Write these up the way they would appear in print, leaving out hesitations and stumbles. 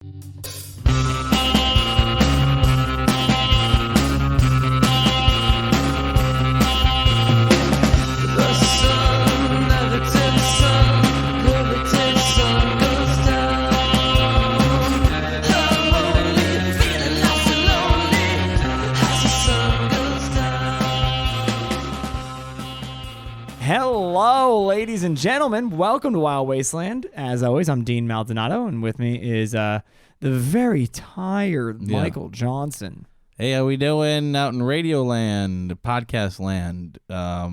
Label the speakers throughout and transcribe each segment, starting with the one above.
Speaker 1: Hello, ladies and gentlemen. Welcome to Wild Wasteland. As always, I'm Dean Maldonado, and with me is the very tired Michael Johnson.
Speaker 2: Hey, how we doing out in Radio Land, Podcast Land?
Speaker 1: I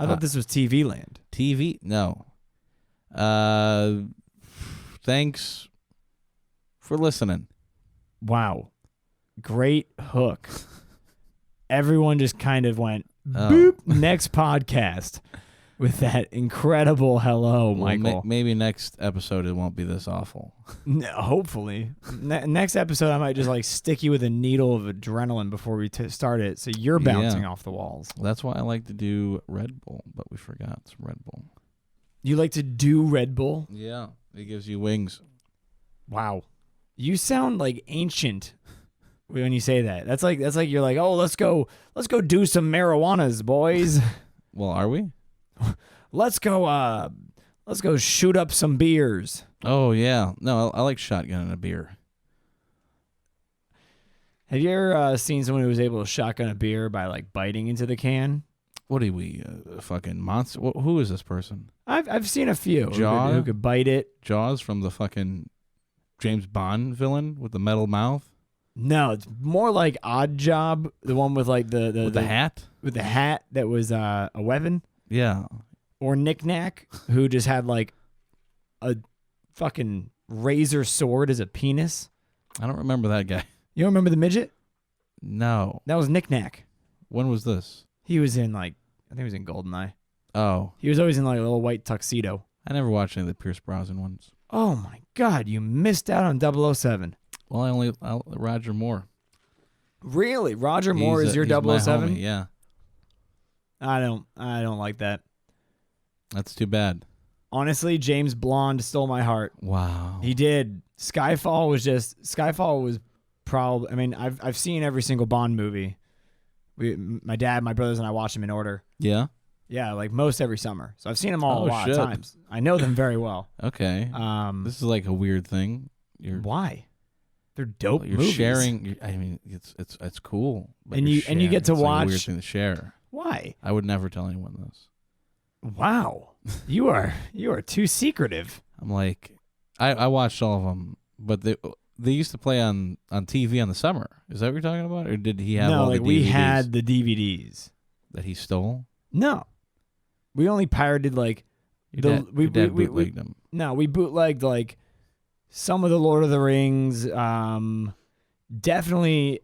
Speaker 1: thought this was TV land.
Speaker 2: TV? No. Thanks for listening.
Speaker 1: Wow. Great hook. Everyone just kind of went, boop, next podcast. With that incredible hello, Michael.
Speaker 2: Well, maybe next episode it won't be this awful.
Speaker 1: No, hopefully. Next episode I might just like stick you with a needle of adrenaline before we start it, so you're bouncing off the walls.
Speaker 2: That's why I like to do Red Bull, but we forgot it's Red Bull.
Speaker 1: You like to do Red Bull?
Speaker 2: Yeah, it gives you wings.
Speaker 1: Wow. You sound like ancient when you say that. That's like you're like, "Oh, let's go do some marijuanas, boys."
Speaker 2: Well, are we?
Speaker 1: Let's go shoot up some beers.
Speaker 2: Oh, yeah. No, I like shotgun and a beer.
Speaker 1: Have you ever seen someone who was able to shotgun a beer by like biting into the can?
Speaker 2: What are we, fucking monster? Who is this person?
Speaker 1: I've seen a few
Speaker 2: Jaws?
Speaker 1: who could bite it.
Speaker 2: Jaws from the fucking James Bond villain with the metal mouth?
Speaker 1: No, it's more like Odd Job, the one with like the
Speaker 2: hat?
Speaker 1: With the hat that was a weapon.
Speaker 2: Yeah.
Speaker 1: Or Knick Knack, who just had like a fucking razor sword as a penis.
Speaker 2: I don't remember that guy.
Speaker 1: You don't remember the midget?
Speaker 2: No.
Speaker 1: That was Knick Knack.
Speaker 2: When was this?
Speaker 1: He was in like, I think he was in GoldenEye.
Speaker 2: Oh.
Speaker 1: He was always in like a little white tuxedo.
Speaker 2: I never watched any of the Pierce Brosnan ones.
Speaker 1: Oh my God, you missed out on 007.
Speaker 2: Well, Roger Moore.
Speaker 1: Really? Roger Moore is your 007?
Speaker 2: Yeah.
Speaker 1: I don't like that.
Speaker 2: That's too bad.
Speaker 1: Honestly, James Blonde stole my heart.
Speaker 2: Wow.
Speaker 1: He did. Skyfall was probably, I mean, I've seen every single Bond movie. My dad, my brothers, and I watched them in order.
Speaker 2: Yeah?
Speaker 1: Yeah, like most every summer. So I've seen them all a lot
Speaker 2: of
Speaker 1: times. I know them very well.
Speaker 2: Okay. This is like a weird thing.
Speaker 1: Why? They're dope
Speaker 2: you're
Speaker 1: movies.
Speaker 2: Sharing. I mean, it's cool. But
Speaker 1: and you get to watch.
Speaker 2: Like a weird thing to share.
Speaker 1: Why?
Speaker 2: I would never tell anyone this.
Speaker 1: Wow, you are too secretive.
Speaker 2: I'm like, I watched all of them, but they used to play on TV in the summer. Is that what you're talking about, or did he have all the DVDs?
Speaker 1: We had the DVDs
Speaker 2: that he stole.
Speaker 1: No, we only pirated like
Speaker 2: we bootlegged them.
Speaker 1: No, we bootlegged like some of the Lord of the Rings. Definitely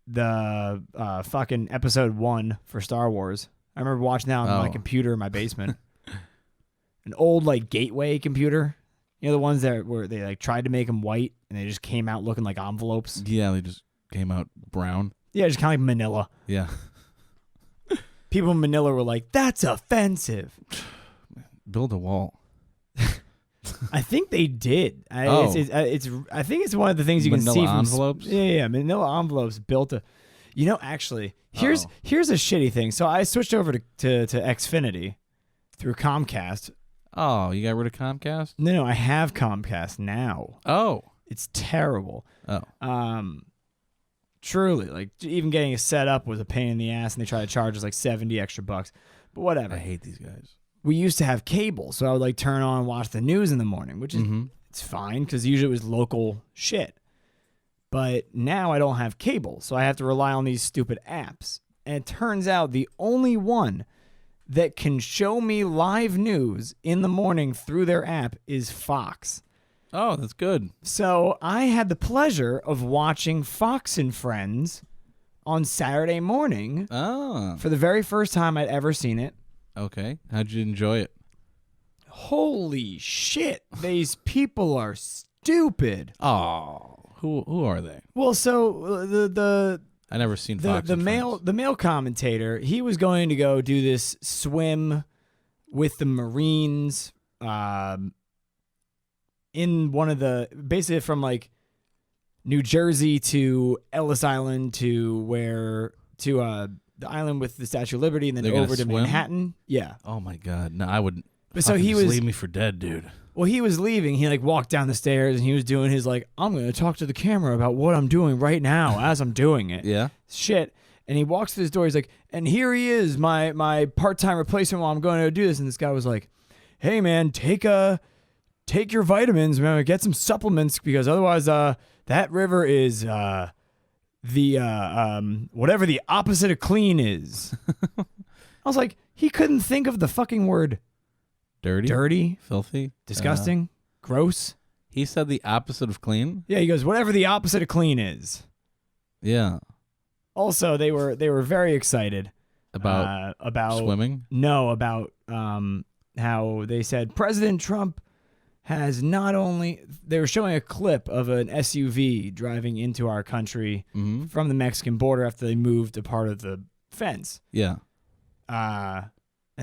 Speaker 1: the fucking episode 1 for Star Wars. I remember watching that on my computer in my basement. An old like Gateway computer. You know, the ones that where they like tried to make them white and they just came out looking like envelopes.
Speaker 2: Yeah, they just came out brown.
Speaker 1: Yeah, just kind of like Manila.
Speaker 2: Yeah.
Speaker 1: People in Manila were like, "That's offensive."
Speaker 2: Build a wall.
Speaker 1: I think they did. I think it's one of the things you
Speaker 2: Manila
Speaker 1: can see from
Speaker 2: envelopes.
Speaker 1: Yeah, Manila envelopes built a. You know, actually, here's a shitty thing. So I switched over to Xfinity through Comcast.
Speaker 2: Oh, you got rid of Comcast?
Speaker 1: No, I have Comcast now.
Speaker 2: Oh,
Speaker 1: it's terrible.
Speaker 2: Oh,
Speaker 1: truly, like even getting it set up was a pain in the ass, and they try to charge us like $70 extra. But whatever.
Speaker 2: I hate these guys.
Speaker 1: We used to have cable, so I would like turn on and watch the news in the morning, which is it's fine because usually it was local shit. But now I don't have cable, so I have to rely on these stupid apps. And it turns out the only one that can show me live news in the morning through their app is Fox.
Speaker 2: Oh, that's good.
Speaker 1: So I had the pleasure of watching Fox and Friends on Saturday morning for the very first time I'd ever seen it.
Speaker 2: Okay. How'd you enjoy it?
Speaker 1: Holy shit. These people are stupid.
Speaker 2: Oh, who are they?
Speaker 1: Well, so the
Speaker 2: I never seen Fox
Speaker 1: the male commentator, he was going to go do this swim with the Marines in one of the, basically from like New Jersey to Ellis Island to the island with the Statue of Liberty, and then
Speaker 2: They're gonna
Speaker 1: over to
Speaker 2: swim?
Speaker 1: Manhattan. Yeah.
Speaker 2: Oh my God. No, I wouldn't.
Speaker 1: But so he
Speaker 2: Just
Speaker 1: was
Speaker 2: leave me for dead, dude.
Speaker 1: Well, he was leaving. He like walked down the stairs and he was doing his like, I'm going to talk to the camera about what I'm doing right now as I'm doing it.
Speaker 2: Yeah.
Speaker 1: Shit. And he walks to his door. He's like, and here he is, my part-time replacement while I'm going to do this. And this guy was like, hey man, take your vitamins, man, get some supplements because otherwise that river is whatever the opposite of clean is. I was like, he couldn't think of the fucking word dirty,
Speaker 2: filthy,
Speaker 1: disgusting, gross.
Speaker 2: He said the opposite of clean.
Speaker 1: Yeah, he goes, whatever the opposite of clean is.
Speaker 2: Yeah.
Speaker 1: Also, they were very excited
Speaker 2: About swimming.
Speaker 1: No, about how they said President Trump has not only. They were showing a clip of an SUV driving into our country from the Mexican border after they moved a part of the fence.
Speaker 2: Yeah.
Speaker 1: And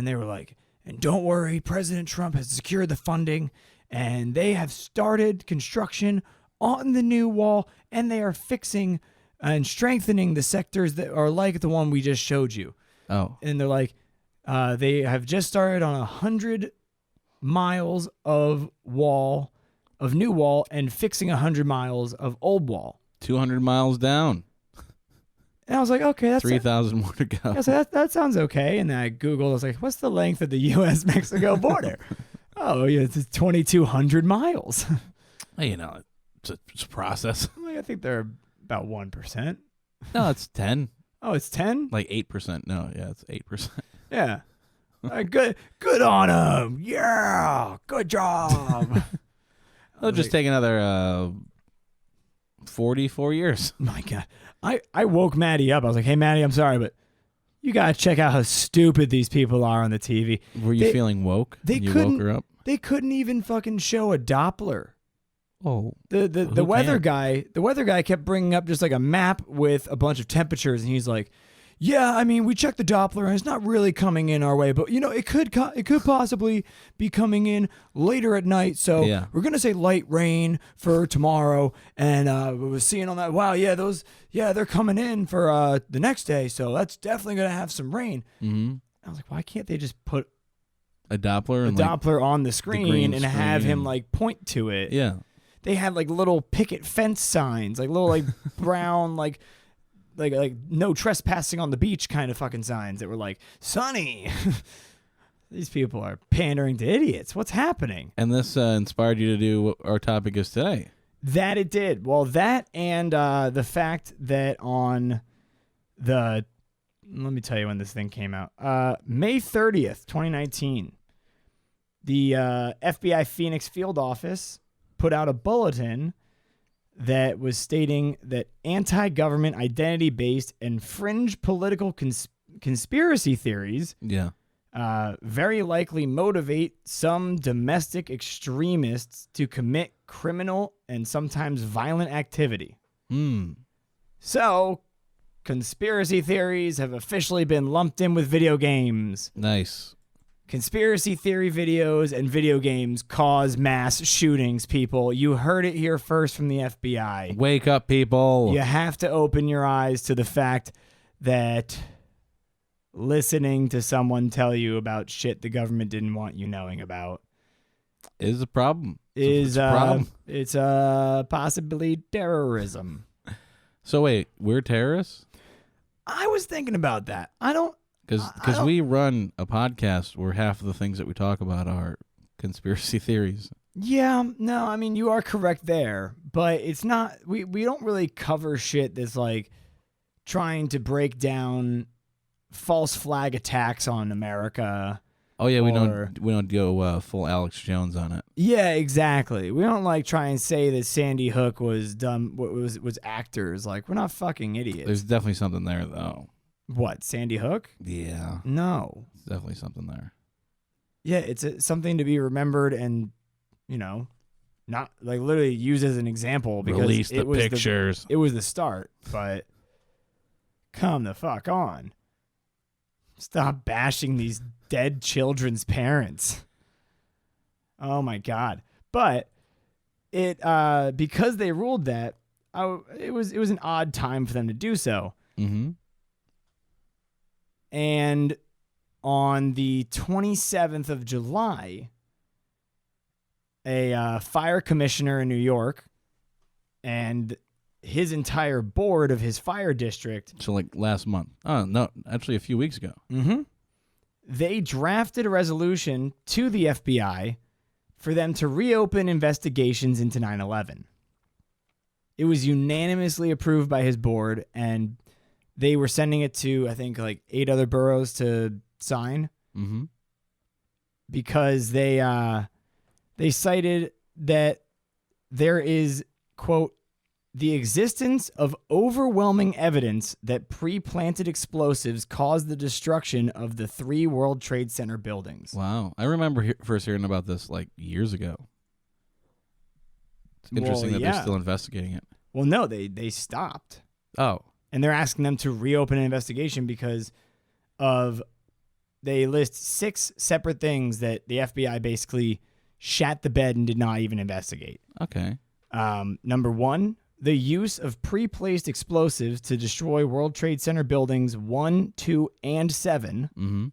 Speaker 1: they were like, and don't worry, President Trump has secured the funding, and they have started construction on the new wall, and they are fixing and strengthening the sectors that are like the one we just showed you.
Speaker 2: Oh.
Speaker 1: And they're like, they have just started on 100 miles of new wall, and fixing 100 miles of old wall.
Speaker 2: 200 miles down.
Speaker 1: And I was like, okay, that's
Speaker 2: 3,000 more to go.
Speaker 1: I was like, that sounds okay. And then I Googled, I was like, what's the length of the U.S.-Mexico border? Oh, yeah, it's 2,200 miles.
Speaker 2: Well, you know, it's a process.
Speaker 1: I'm like, I think they're about 1%.
Speaker 2: No, it's 10.
Speaker 1: Oh, it's 10?
Speaker 2: Like 8%. No, yeah, it's 8%.
Speaker 1: Yeah. Good on them. Yeah, good job.
Speaker 2: They'll just take another 44 years.
Speaker 1: My God. I woke Maddie up. I was like, hey, Maddie, I'm sorry, but you got to check out how stupid these people are on the TV.
Speaker 2: Were you feeling woke when you woke her up?
Speaker 1: They couldn't even fucking show a Doppler.
Speaker 2: Oh.
Speaker 1: The weather guy kept bringing up just like a map with a bunch of temperatures, and he's like, yeah, I mean, we checked the Doppler and it's not really coming in our way, but you know, it could possibly be coming in later at night. So we're going to say light rain for tomorrow. And we were seeing on that, wow, they're coming in for the next day. So that's definitely going to have some rain. Mm-hmm. I was like, why can't they just put
Speaker 2: a Doppler
Speaker 1: on the screen and have him like point to it?
Speaker 2: Yeah.
Speaker 1: They had like little picket fence signs, like little like brown, like no trespassing on the beach kind of fucking signs that were like, Sonny, these people are pandering to idiots. What's happening?
Speaker 2: And this inspired you to do what our topic is today.
Speaker 1: That it did. Well, that and the fact that on let me tell you when this thing came out. May 30th, 2019, the FBI Phoenix field office put out a bulletin that was stating that anti-government, identity-based, and fringe political conspiracy theories very likely motivate some domestic extremists to commit criminal and sometimes violent activity. So, conspiracy theories have officially been lumped in with video games.
Speaker 2: Nice.
Speaker 1: Conspiracy theory videos and video games cause mass shootings, people. You heard it here first from the FBI.
Speaker 2: Wake up, people.
Speaker 1: You have to open your eyes to the fact that listening to someone tell you about shit the government didn't want you knowing about
Speaker 2: is a problem.
Speaker 1: It's a problem. It's possibly terrorism.
Speaker 2: So wait, we're terrorists?
Speaker 1: I was thinking about that.
Speaker 2: Because we run a podcast where half of the things that we talk about are conspiracy theories.
Speaker 1: Yeah, no, I mean, you are correct there. But it's not, we don't really cover shit that's like trying to break down false flag attacks on America.
Speaker 2: Oh yeah, we don't go full Alex Jones on it.
Speaker 1: Yeah, exactly. We don't like try and say that Sandy Hook was done, was actors. Like, we're not fucking idiots.
Speaker 2: There's definitely something there though.
Speaker 1: What, Sandy Hook?
Speaker 2: Yeah.
Speaker 1: No.
Speaker 2: There's definitely something there.
Speaker 1: Yeah, it's something to be remembered and, not like literally used as an example because
Speaker 2: release the pictures.
Speaker 1: It was the start, but come the fuck on. Stop bashing these dead children's parents. Oh my God. But it because they ruled that, it was an odd time for them to do so.
Speaker 2: Mm-hmm.
Speaker 1: And on the 27th of July, a fire commissioner in New York and his entire board of his fire district.
Speaker 2: So like last month. Oh, no, actually a few weeks ago.
Speaker 1: Mm-hmm. They drafted a resolution to the FBI for them to reopen investigations into 9/11. It was unanimously approved by his board, and they were sending it to, I think, like 8 other boroughs to sign.
Speaker 2: Mm-hmm.
Speaker 1: Because they cited that there is, quote, the existence of overwhelming evidence that pre-planted explosives caused the destruction of the 3 World Trade Center buildings.
Speaker 2: Wow. I remember first hearing about this like years ago. It's interesting that they're still investigating it.
Speaker 1: Well, no, they stopped.
Speaker 2: Oh.
Speaker 1: And they're asking them to reopen an investigation because they list 6 separate things that the FBI basically shat the bed and did not even investigate.
Speaker 2: Okay.
Speaker 1: Number 1, the use of pre-placed explosives to destroy World Trade Center buildings 1, 2, and 7.
Speaker 2: Mm-hmm.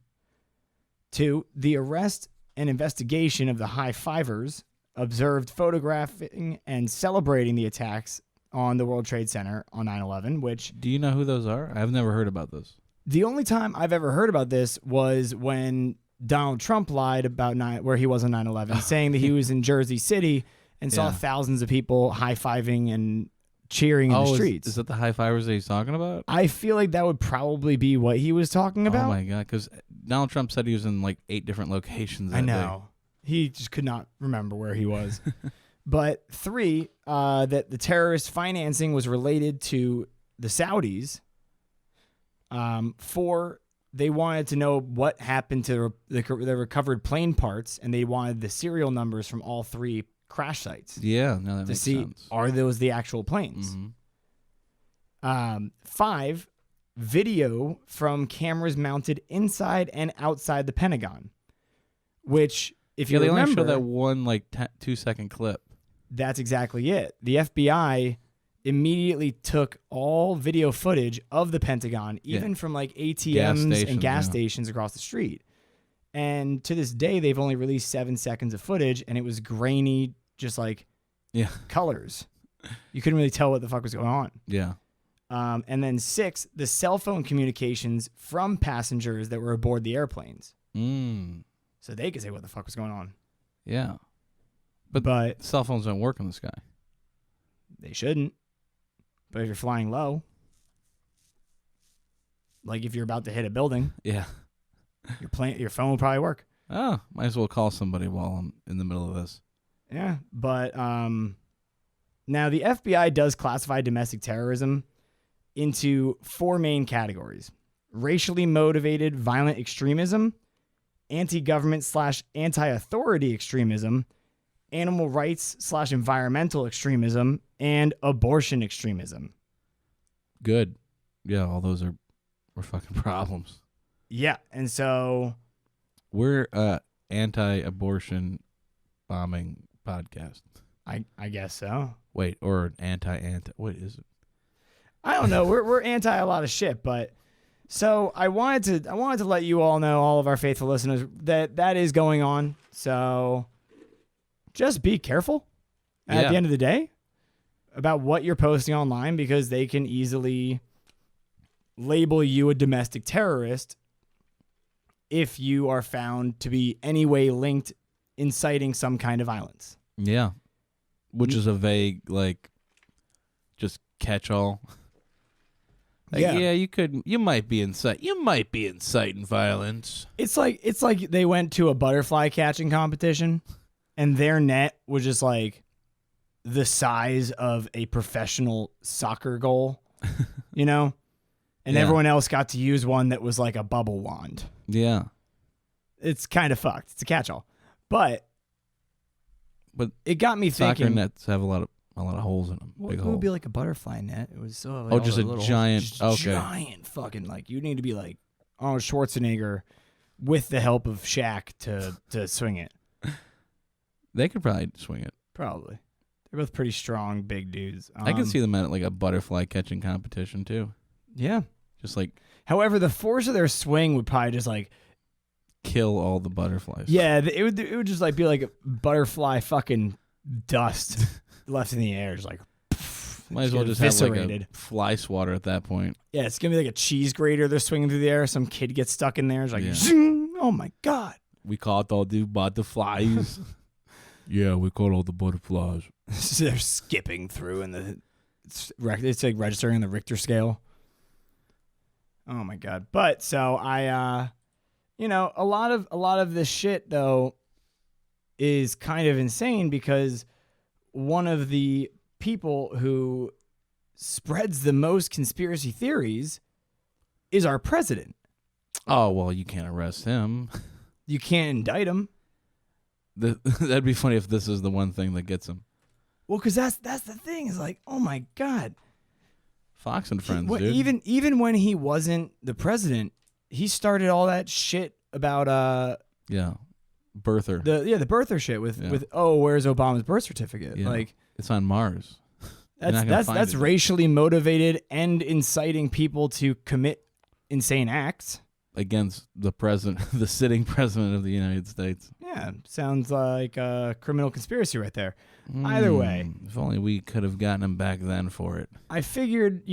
Speaker 1: 2, the arrest and investigation of the high-fivers observed photographing and celebrating the attacks on the World Trade Center on 9/11, which...
Speaker 2: Do you know who those are? I've never heard about this.
Speaker 1: The only time I've ever heard about this was when Donald Trump lied about where he was on 9/11, saying that he was in Jersey City and saw thousands of people high-fiving and cheering in the streets.
Speaker 2: Is that the high-fivers that he's talking about?
Speaker 1: I feel like that would probably be what he was talking about.
Speaker 2: Oh, my God, because Donald Trump said he was in like 8 different locations that
Speaker 1: I know. He just could not remember where he was. But 3, that the terrorist financing was related to the Saudis. 4, they wanted to know what happened to the recovered plane parts, and they wanted the serial numbers from all 3 crash sites.
Speaker 2: Yeah, no, that
Speaker 1: to
Speaker 2: makes
Speaker 1: see
Speaker 2: sense.
Speaker 1: Are those the actual planes?
Speaker 2: Mm-hmm.
Speaker 1: 5, video from cameras mounted inside and outside the Pentagon, which, if you
Speaker 2: they
Speaker 1: remember,
Speaker 2: only show that one like 2-second clip.
Speaker 1: That's exactly it. The FBI immediately took all video footage of the Pentagon, even from like ATMs and gas stations across the street. And to this day, they've only released 7 seconds of footage, and it was grainy, just like colors. You couldn't really tell what the fuck was going on.
Speaker 2: Yeah.
Speaker 1: And then 6, the cell phone communications from passengers that were aboard the airplanes. So they could say what the fuck was going on.
Speaker 2: Yeah.
Speaker 1: But
Speaker 2: cell phones don't work in the sky.
Speaker 1: They shouldn't. But if you're flying low, like if you're about to hit a building, your phone will probably work.
Speaker 2: Oh, might as well call somebody while I'm in the middle of this.
Speaker 1: Yeah, but now the FBI does classify domestic terrorism into 4 main categories: racially motivated violent extremism, anti-government / anti-authority extremism, animal rights / environmental extremism, and abortion extremism.
Speaker 2: Good. Yeah, all those are fucking problems.
Speaker 1: Yeah, and so
Speaker 2: we're anti-abortion bombing podcast.
Speaker 1: I guess so.
Speaker 2: Wait, or anti. What is it?
Speaker 1: I don't know. We're anti a lot of shit, but so I wanted to let you all know, all of our faithful listeners, that is going on. So just be careful at the end of the day about what you're posting online, because they can easily label you a domestic terrorist if you are found to be any way linked, inciting some kind of violence.
Speaker 2: Yeah. Which is a vague, like, just catch-all. Like, you might be inciting violence.
Speaker 1: It's like they went to a butterfly catching competition, and their net was just like the size of a professional soccer goal, you know? And everyone else got to use one that was like a bubble wand.
Speaker 2: Yeah.
Speaker 1: It's kind of fucked. It's a catch-all. But it got me thinking.
Speaker 2: Soccer nets have a lot of holes in them.
Speaker 1: It would be like a butterfly net. It was so
Speaker 2: like just a giant,
Speaker 1: giant fucking, like, you need to be like Arnold Schwarzenegger with the help of Shaq to swing it.
Speaker 2: They could probably swing it.
Speaker 1: Probably. They're both pretty strong, big dudes.
Speaker 2: I can see them at like a butterfly catching competition too.
Speaker 1: Yeah.
Speaker 2: Just like
Speaker 1: However, the force of their swing would probably just like
Speaker 2: kill all the butterflies.
Speaker 1: Yeah, it would just like be like butterfly fucking dust left in the air, just like
Speaker 2: might as well just have like a fly swatter at that point.
Speaker 1: Yeah, it's gonna be like a cheese grater. They're swinging through the air. Some kid gets stuck in there. It's like, zing! Oh my god.
Speaker 2: We caught all the butterflies. Yeah, we caught all the butterflies.
Speaker 1: They're skipping through, and it's like registering on the Richter scale. Oh my god! But so I, a lot of this shit though is kind of insane because one of the people who spreads the most conspiracy theories is our president.
Speaker 2: Oh well, you can't arrest him.
Speaker 1: You can't indict him.
Speaker 2: That'd be funny if this is the one thing that gets him.
Speaker 1: Well, because that's the thing is like, oh my god,
Speaker 2: Fox and Friends, dude.
Speaker 1: Even when he wasn't the president, he started all that shit about
Speaker 2: birther.
Speaker 1: The birther shit with where's Obama's birth certificate?
Speaker 2: Yeah.
Speaker 1: Like
Speaker 2: it's on Mars.
Speaker 1: That's racially motivated and inciting people to commit insane acts
Speaker 2: against the president, the sitting president of the United States.
Speaker 1: Yeah, sounds like a criminal conspiracy right there. Either way,
Speaker 2: if only we could have gotten him back then for it.
Speaker 1: I figured,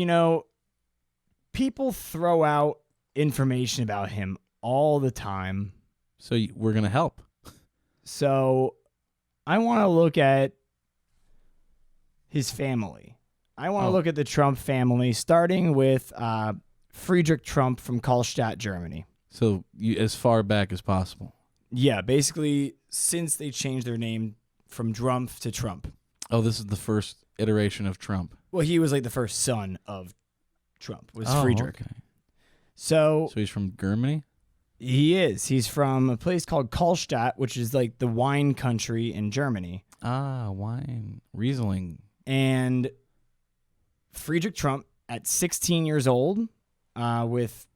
Speaker 1: people throw out information about him all the time.
Speaker 2: So we're going to help.
Speaker 1: So I want to look at his family. I want to look at the Trump family, starting with Friedrich Trump from Kallstadt, Germany.
Speaker 2: So as far back as possible.
Speaker 1: Yeah, basically since they changed their name from Drumpf to Trump.
Speaker 2: Oh, this is the first iteration of Trump.
Speaker 1: Well, he was like the first son of Trump, was Friedrich.
Speaker 2: Okay.
Speaker 1: So
Speaker 2: he's from Germany?
Speaker 1: He is. He's from a place called Kallstadt, which is like the wine country in Germany.
Speaker 2: Ah, wine. Riesling.
Speaker 1: And Friedrich Trump, at 16 years old, with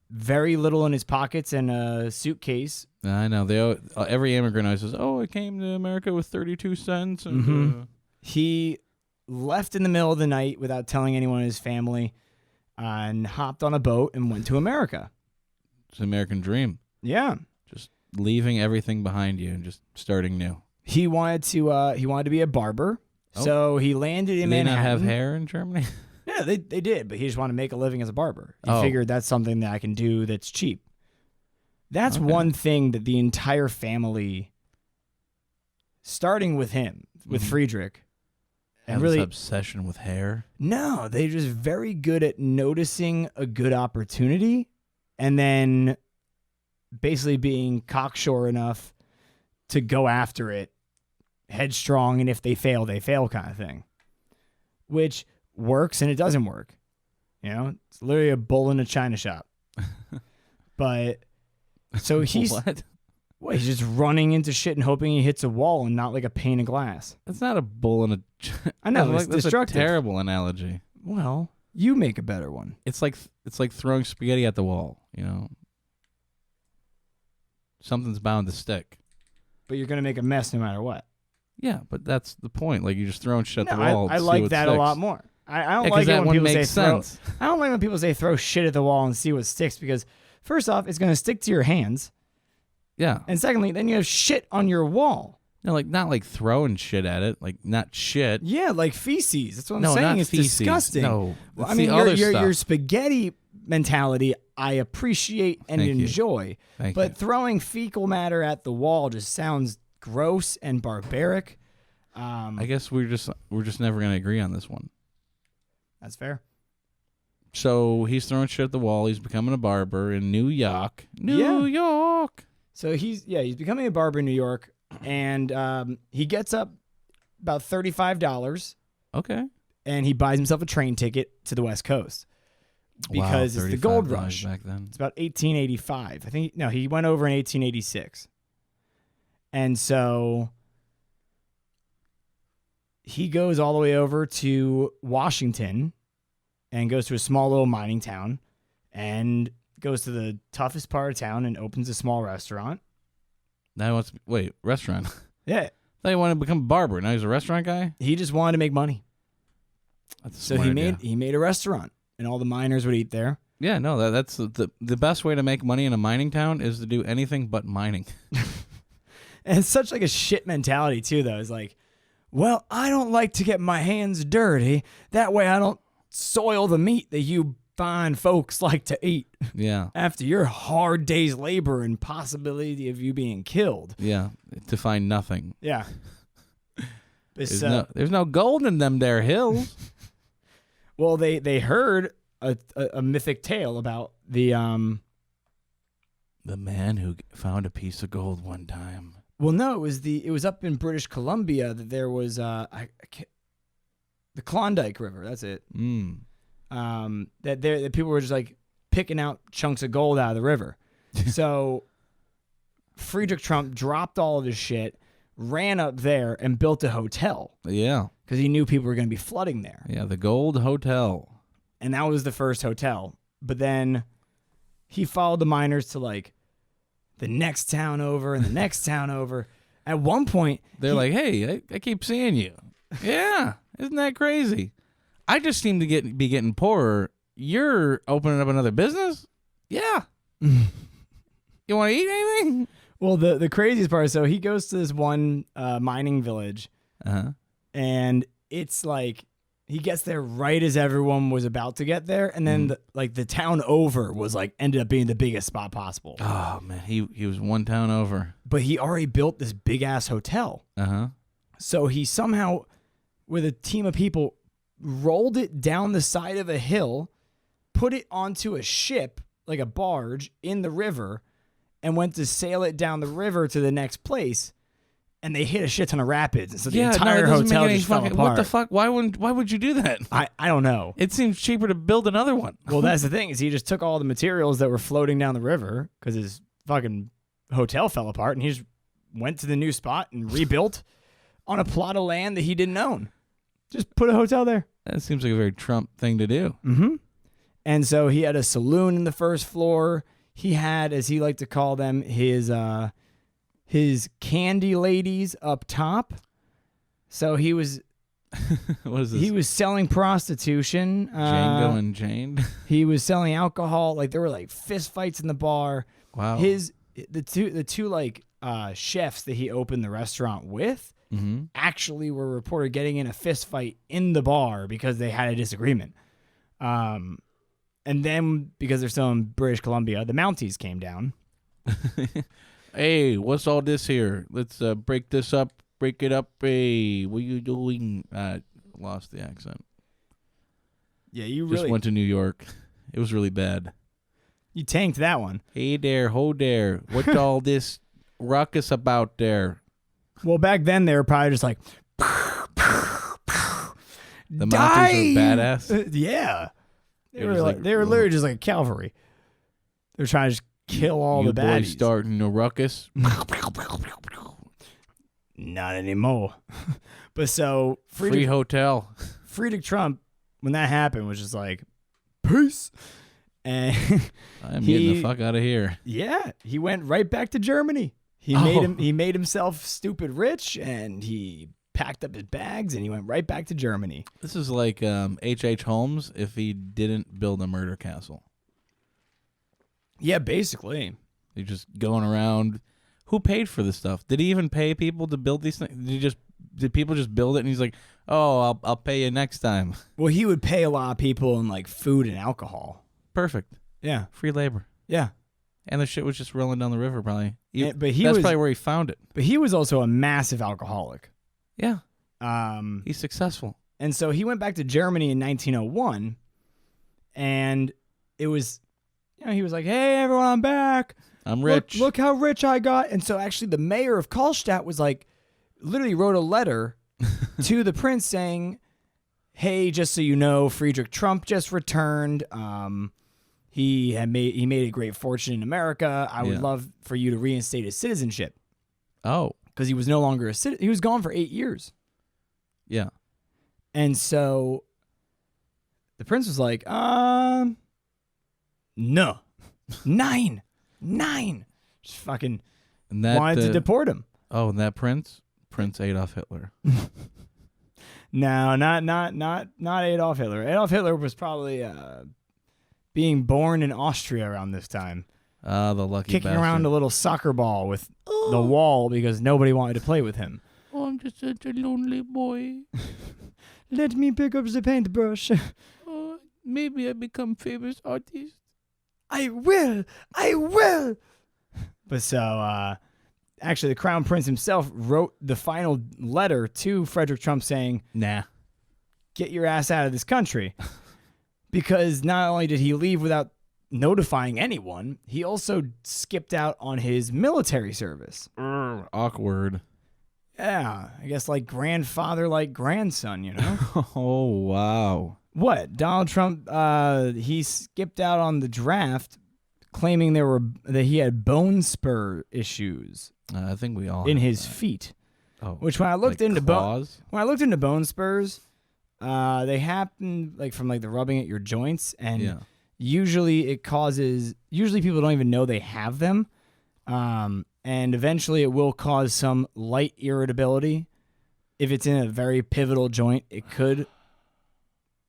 Speaker 1: very little in his pockets and a suitcase.
Speaker 2: I know. Every immigrant always says, I came to America with 32 cents. And,
Speaker 1: He left in the middle of the night without telling anyone in his family and hopped on a boat and went to America.
Speaker 2: It's an American dream.
Speaker 1: Yeah.
Speaker 2: Just leaving everything behind you and just starting new.
Speaker 1: He wanted to be a barber. So he landed in Manhattan.
Speaker 2: Did they not have hair in Germany?
Speaker 1: Yeah, they did, but he just wanted to make a living as a barber. He figured that's something that I can do that's cheap. That's one thing that the entire family, starting with him, with Friedrich,
Speaker 2: and really this obsession with hair.
Speaker 1: No, they're just very good at noticing a good opportunity and then basically being cocksure enough to go after it, headstrong, and if they fail kind of thing, which works and it doesn't work. It's literally a bull in a china shop. But so he's
Speaker 2: what?
Speaker 1: Well, he's just running into shit and hoping he hits a wall and not like a pane of glass.
Speaker 2: That's not a bull in a.
Speaker 1: I know it's
Speaker 2: that's
Speaker 1: destructive.
Speaker 2: A terrible analogy.
Speaker 1: Well, you make a better one.
Speaker 2: It's like throwing spaghetti at the wall. Something's bound to stick.
Speaker 1: But you're gonna make a mess no matter what.
Speaker 2: Yeah, but that's the point. Like you're just throwing shit at the wall.
Speaker 1: I like that
Speaker 2: sticks.
Speaker 1: A lot more. I don't like it when people say
Speaker 2: sense.
Speaker 1: I don't like when people say throw shit at the wall and see what sticks because first off, it's gonna stick to your hands.
Speaker 2: Yeah.
Speaker 1: And secondly, then you have shit on your wall.
Speaker 2: No, not like throwing shit at it, like not shit.
Speaker 1: Yeah, like feces. That's what I'm
Speaker 2: saying.
Speaker 1: Not it's
Speaker 2: feces.
Speaker 1: Disgusting.
Speaker 2: No,
Speaker 1: well, I mean your spaghetti mentality I appreciate and enjoy. But throwing fecal matter at the wall just sounds gross and barbaric.
Speaker 2: I guess we're just never gonna agree on this one.
Speaker 1: That's fair.
Speaker 2: So he's throwing shit at the wall. He's becoming a barber in New York. New York.
Speaker 1: So he's becoming a barber in New York, and he gets up about $35.
Speaker 2: Okay.
Speaker 1: And he buys himself a train ticket to the West Coast because it's the gold rush
Speaker 2: back then.
Speaker 1: It's about 1885. I think he went over in 1886, and so he goes all the way over to Washington and goes to a small little mining town and goes to the toughest part of town and opens a small restaurant.
Speaker 2: Now restaurant?
Speaker 1: Yeah.
Speaker 2: thought he wanted to become a barber. Now he's a restaurant guy?
Speaker 1: He just wanted to make money.
Speaker 2: That's a
Speaker 1: So
Speaker 2: smart
Speaker 1: he
Speaker 2: idea.
Speaker 1: made a restaurant, and all the miners would eat there.
Speaker 2: Yeah, no, that's the best way to make money in a mining town is to do anything but mining.
Speaker 1: And it's such like a shit mentality too, though. It's like, well, I don't like to get my hands dirty. That way I don't soil the meat that you fine folks like to eat
Speaker 2: Yeah.
Speaker 1: after your hard day's labor and possibility of you being killed.
Speaker 2: Yeah. To find nothing.
Speaker 1: Yeah.
Speaker 2: There's no gold in them there hills.
Speaker 1: Well, they heard a mythic tale about the
Speaker 2: man who found a piece of gold one time.
Speaker 1: Well, no, it was up in British Columbia that there was the Klondike River. That's it. That people were just like picking out chunks of gold out of the river. So Friedrich Trump dropped all of his shit, ran up there, and built a hotel
Speaker 2: Yeah.
Speaker 1: because he knew people were going to be flooding there.
Speaker 2: Yeah, the Gold Hotel.
Speaker 1: And that was the first hotel. But then he followed the miners to like the next town over and the next town over. At one point,
Speaker 2: They're like, hey, I keep seeing you. Yeah. Isn't that crazy? I just seem to be getting poorer. You're opening up another business? Yeah. You want to eat anything?
Speaker 1: well, the craziest part is, so he goes to this one mining village, and it's like he gets there right as everyone was about to get there, and then the town over was like ended up being the biggest spot possible.
Speaker 2: Oh, man. He was one town over.
Speaker 1: But he already built this big ass hotel. So he somehow, with a team of people, rolled it down the side of a hill, put it onto a ship, like a barge, in the river, and went to sail it down the river to the next place. And they hit a shit ton of rapids, and so the entire hotel just fell apart.
Speaker 2: What the fuck? Why would you do that?
Speaker 1: I don't know.
Speaker 2: It seems cheaper to build another one.
Speaker 1: Well, that's the thing, is he just took all the materials that were floating down the river because his fucking hotel fell apart, and he just went to the new spot and rebuilt on a plot of land that he didn't own. Just put a hotel there.
Speaker 2: That seems like a very Trump thing to do.
Speaker 1: And so he had a saloon in the first floor. He had, as he liked to call them, his candy ladies up top. So he was
Speaker 2: What is this?
Speaker 1: he was selling prostitution.
Speaker 2: Django and Jane.
Speaker 1: He was selling alcohol. Like there were like fist fights in the bar.
Speaker 2: Wow.
Speaker 1: The two like chefs that he opened the restaurant with actually were reported getting in a fist fight in the bar because they had a disagreement. And then because they're still in British Columbia, the Mounties came down.
Speaker 2: Hey, what's all this here? Let's break this up. Break it up. Hey, what you doing? Lost the accent.
Speaker 1: Yeah, you
Speaker 2: Just
Speaker 1: really
Speaker 2: went to New York. It was really bad.
Speaker 1: you tanked that one.
Speaker 2: Hey there, ho there. What's all this ruckus about there?
Speaker 1: Well, back then they were probably just like,
Speaker 2: The Mounties are badass.
Speaker 1: Yeah,
Speaker 2: They're just like,
Speaker 1: they were literally just like cavalry. They were trying to just kill all
Speaker 2: you
Speaker 1: the
Speaker 2: boys
Speaker 1: baddies.
Speaker 2: starting a ruckus?
Speaker 1: Not anymore. But so
Speaker 2: Free hotel.
Speaker 1: Friedrich Trump, when that happened, was just like, peace. And
Speaker 2: I'm getting the fuck out of here.
Speaker 1: yeah, he went right back to Germany. He made himself stupid rich, and he packed up his bags and he went right back to Germany.
Speaker 2: This is like H.H. Holmes if he didn't build a murder castle.
Speaker 1: Yeah, basically.
Speaker 2: He's just going around. Who paid for this stuff? Did he even pay people to build these things? Did people just build it and he's like, oh, I'll pay you next time?
Speaker 1: Well, he would pay a lot of people in like food and alcohol.
Speaker 2: Perfect.
Speaker 1: Yeah.
Speaker 2: Free labor.
Speaker 1: Yeah.
Speaker 2: And the shit was just rolling down the river probably.
Speaker 1: But
Speaker 2: that's probably where he found it.
Speaker 1: But he was also a massive alcoholic.
Speaker 2: Yeah. He's successful.
Speaker 1: And so he went back to Germany in 1901, and it was, he was like, hey, everyone, I'm back.
Speaker 2: I'm rich.
Speaker 1: Look how rich I got. And so actually the mayor of Karlstadt was like, literally wrote a letter to the prince saying, hey, just so you know, Friedrich Trump just returned. He made a great fortune in America. I would love for you to reinstate his citizenship.
Speaker 2: Oh.
Speaker 1: Because he was no longer a citizen. He was gone for 8 years.
Speaker 2: Yeah.
Speaker 1: And so the prince was like, no. 9. Just fucking
Speaker 2: And that,
Speaker 1: wanted to deport him.
Speaker 2: Oh, and that prince Prince Adolf Hitler.
Speaker 1: No, not Adolf Hitler. Adolf Hitler was probably being born in Austria around this time.
Speaker 2: Ah, the lucky
Speaker 1: Kicking
Speaker 2: bastard.
Speaker 1: around a little soccer ball with the wall because nobody wanted to play with him.
Speaker 2: Oh, I'm just such a lonely boy.
Speaker 1: Let me pick up the paintbrush.
Speaker 2: Oh, maybe I become famous artist.
Speaker 1: I will. But so, actually, the Crown Prince himself wrote the final letter to Frederick Trump saying,
Speaker 2: Nah.
Speaker 1: get your ass out of this country. Because not only did he leave without notifying anyone, he also skipped out on his military service.
Speaker 2: Awkward.
Speaker 1: Yeah, I guess like grandfather, like grandson, you know?
Speaker 2: Oh, wow.
Speaker 1: What? Donald Trump, he skipped out on the draft claiming that he had bone spur issues
Speaker 2: I think we all
Speaker 1: in
Speaker 2: have
Speaker 1: his
Speaker 2: that.
Speaker 1: feet.
Speaker 2: Oh,
Speaker 1: Which when I looked
Speaker 2: like
Speaker 1: into
Speaker 2: claws?
Speaker 1: when I looked into bone spurs, they happen like from like the rubbing at your joints, and
Speaker 2: Yeah.
Speaker 1: usually people don't even know they have them, and eventually it will cause some light irritability. If it's in a very pivotal joint, it could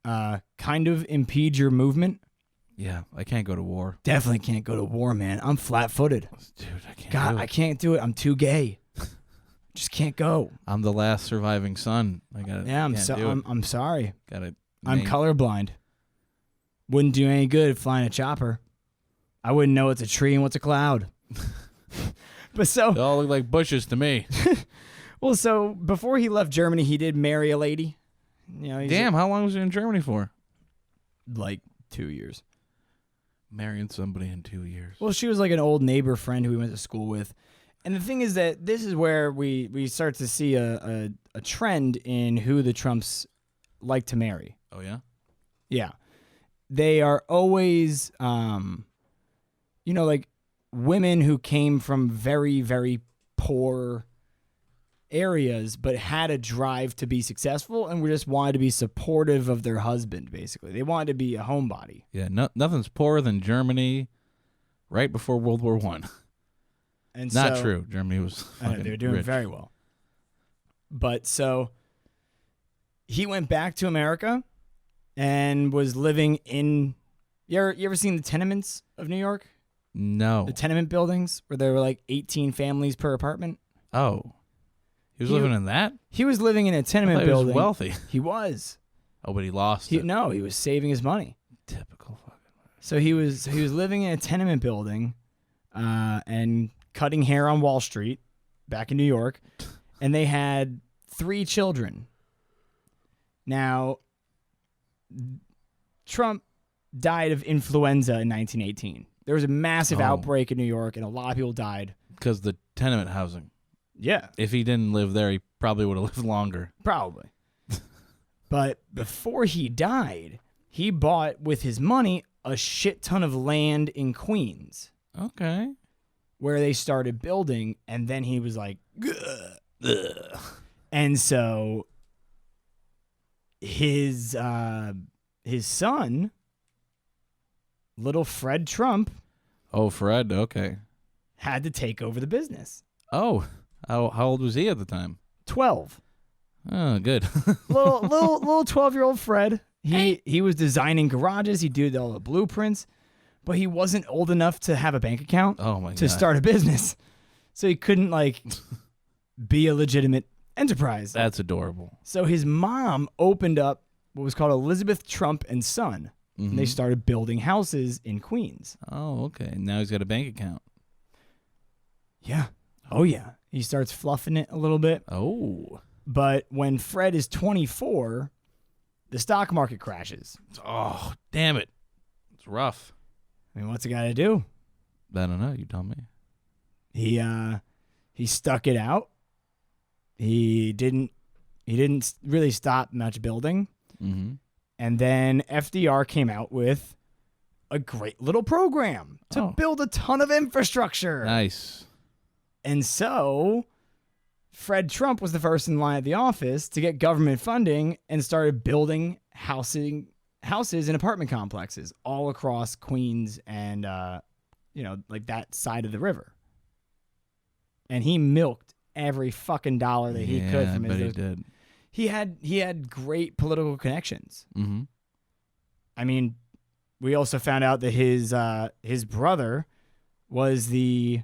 Speaker 1: kind of impede your movement.
Speaker 2: Yeah, I can't go to war.
Speaker 1: Definitely can't go to war, man. I'm flat-footed.
Speaker 2: Dude, I can't
Speaker 1: God,
Speaker 2: do it.
Speaker 1: I can't do it. I'm too gay. Just can't go.
Speaker 2: I'm the last surviving son. I got
Speaker 1: Yeah, I'm
Speaker 2: can't do it.
Speaker 1: I'm sorry.
Speaker 2: Got it.
Speaker 1: I'm colorblind. Wouldn't do any good flying a chopper. I wouldn't know what's a tree and what's a cloud. But so,
Speaker 2: They all look like bushes to me.
Speaker 1: so before he left Germany, he did marry a lady. You know, he's
Speaker 2: Damn, how long was he in Germany for?
Speaker 1: like 2 years.
Speaker 2: Marrying somebody in 2 years.
Speaker 1: Well, she was like an old neighbor friend who we went to school with. And the thing is that this is where we start to see a trend in who the Trumps like to marry.
Speaker 2: Oh, yeah?
Speaker 1: Yeah. They are always, like women who came from very, very poor areas but had a drive to be successful and just wanted to be supportive of their husband, basically. They wanted to be a homebody.
Speaker 2: Yeah, nothing's poorer than Germany right before World War I.
Speaker 1: And
Speaker 2: Not
Speaker 1: so,
Speaker 2: true. Germany was
Speaker 1: I know, they're doing
Speaker 2: rich.
Speaker 1: very well. But so he went back to America and was living in. You ever seen the tenements of New York?
Speaker 2: No.
Speaker 1: The tenement buildings where there were like 18 families per apartment?
Speaker 2: Oh. He was living in that?
Speaker 1: He was living in a
Speaker 2: I
Speaker 1: tenement
Speaker 2: thought he was
Speaker 1: building.
Speaker 2: wealthy.
Speaker 1: He was.
Speaker 2: Oh, but he lost it.
Speaker 1: No, he was saving his money.
Speaker 2: Typical fucking.
Speaker 1: So he was living in a tenement building and cutting hair on Wall Street back in New York. And they had 3 children. Now, Trump died of influenza in 1918. There was a massive outbreak in New York, and a lot of people died.
Speaker 2: Because the tenement housing.
Speaker 1: Yeah,
Speaker 2: If he didn't live there, he probably would have lived longer.
Speaker 1: probably. But before he died, he bought, with his money, a shit ton of land in Queens
Speaker 2: Okay.
Speaker 1: where they started building, and then he was like, ugh. And so his son, little Fred Trump,
Speaker 2: Oh, Fred. Okay.
Speaker 1: had to take over the business.
Speaker 2: Oh, how old was he at the time?
Speaker 1: 12.
Speaker 2: Oh, good.
Speaker 1: little 12-year-old Fred. He was designing garages. He did all the blueprints, but he wasn't old enough to have a bank account
Speaker 2: Oh my
Speaker 1: to
Speaker 2: god.
Speaker 1: start a business. So he couldn't be a legitimate enterprise.
Speaker 2: That's adorable.
Speaker 1: So his mom opened up what was called Elizabeth Trump and Son. And they started building houses in Queens.
Speaker 2: Oh, okay. Now he's got a bank account.
Speaker 1: Yeah. Oh yeah. He starts fluffing it a little bit.
Speaker 2: Oh.
Speaker 1: But when Fred is 24, the stock market crashes.
Speaker 2: Oh, damn it. It's rough.
Speaker 1: I mean, what's a guy to do?
Speaker 2: I don't know. You tell me.
Speaker 1: He stuck it out. He didn't really stop much building.
Speaker 2: Mm-hmm.
Speaker 1: And then FDR came out with a great little program to build a ton of infrastructure.
Speaker 2: Nice.
Speaker 1: And so Fred Trump was the first in line at the office to get government funding and started building houses and apartment complexes all across Queens and, like that side of the river. And he milked every fucking dollar that he could from
Speaker 2: I bet he
Speaker 1: his.
Speaker 2: did.
Speaker 1: He had great political connections.
Speaker 2: Mm-hmm.
Speaker 1: I mean, we also found out that his brother was the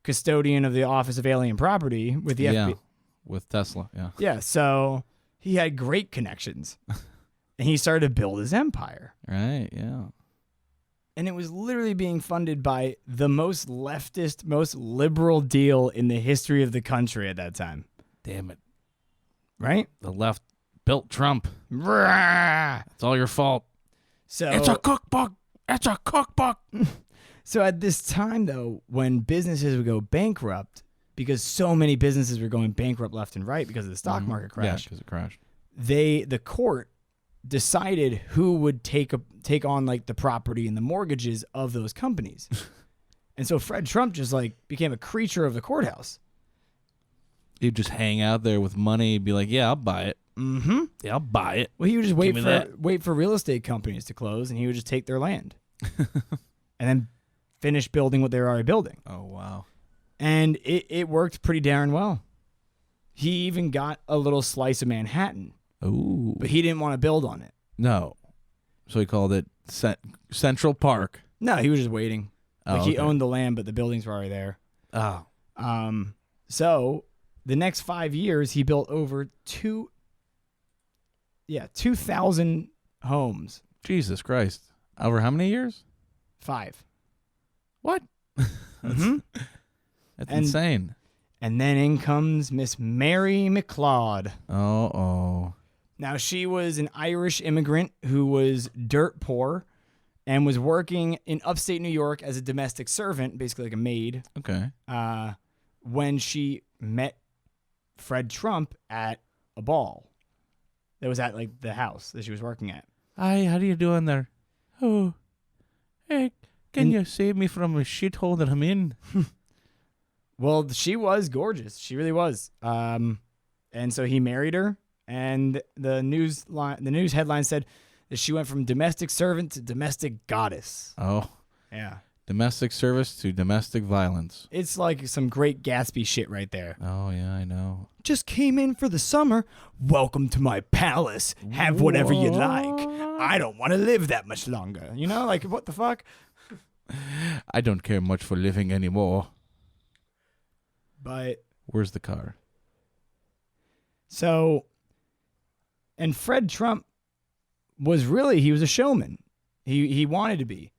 Speaker 1: custodian of the Office of Alien Property with the FBI.
Speaker 2: With Tesla. Yeah.
Speaker 1: Yeah, so he had great connections, and he started to build his empire.
Speaker 2: Right. Yeah.
Speaker 1: And it was literally being funded by the most leftist, most liberal deal in the history of the country at that time.
Speaker 2: Damn it.
Speaker 1: Right?
Speaker 2: The left built Trump.
Speaker 1: Rah!
Speaker 2: It's all your fault.
Speaker 1: So
Speaker 2: It's a cookbook. It's a cookbook.
Speaker 1: So at this time, though, when businesses would go bankrupt, because so many businesses were going bankrupt left and right because of the stock market crash,
Speaker 2: Yeah, because it crashed.
Speaker 1: the court decided who would take on like the property and the mortgages of those companies. And so Fred Trump just like became a creature of the courthouse.
Speaker 2: He'd just hang out there with money. He'd be like, yeah, I'll buy it.
Speaker 1: Mm-hmm.
Speaker 2: Yeah, I'll buy it.
Speaker 1: Well, he would just
Speaker 2: Give me that.
Speaker 1: wait for real estate companies to close, and he would just take their land and then finish building what they were already building.
Speaker 2: Oh, wow.
Speaker 1: And it worked pretty darn well. He even got a little slice of Manhattan,
Speaker 2: Ooh.
Speaker 1: but he didn't want to build on it.
Speaker 2: No. So he called it Central Park.
Speaker 1: No, he was just waiting. Like he
Speaker 2: okay.
Speaker 1: owned the land, but the buildings were already there.
Speaker 2: Oh.
Speaker 1: So the next 5 years, he built over 2,000 homes.
Speaker 2: Jesus Christ. Over how many years?
Speaker 1: 5.
Speaker 2: What?
Speaker 1: Mm-hmm.
Speaker 2: That's
Speaker 1: And-
Speaker 2: insane.
Speaker 1: And then in comes Miss Mary McLeod.
Speaker 2: Oh.
Speaker 1: Now, she was an Irish immigrant who was dirt poor and was working in upstate New York as a domestic servant, basically like a maid,
Speaker 2: Okay.
Speaker 1: when she met Fred Trump at a ball that was at like the house that she was working at.
Speaker 2: Hi, how do you doing there? Oh. Hey, can you save me from a shithole that I'm in?
Speaker 1: Well, she was gorgeous. She really was. And so he married her, and the news headline said that she went from domestic servant to domestic goddess.
Speaker 2: Oh.
Speaker 1: Yeah.
Speaker 2: Domestic service to domestic violence.
Speaker 1: It's like some great Gatsby shit right there.
Speaker 2: Oh, yeah, I know.
Speaker 1: Just came in for the summer. Welcome to my palace. Have whatever you like. I don't want to live that much longer. You know, like what the fuck?
Speaker 2: I don't care much for living anymore.
Speaker 1: But
Speaker 2: Where's the car?
Speaker 1: so, and Fred Trump was he was a showman. He wanted to be,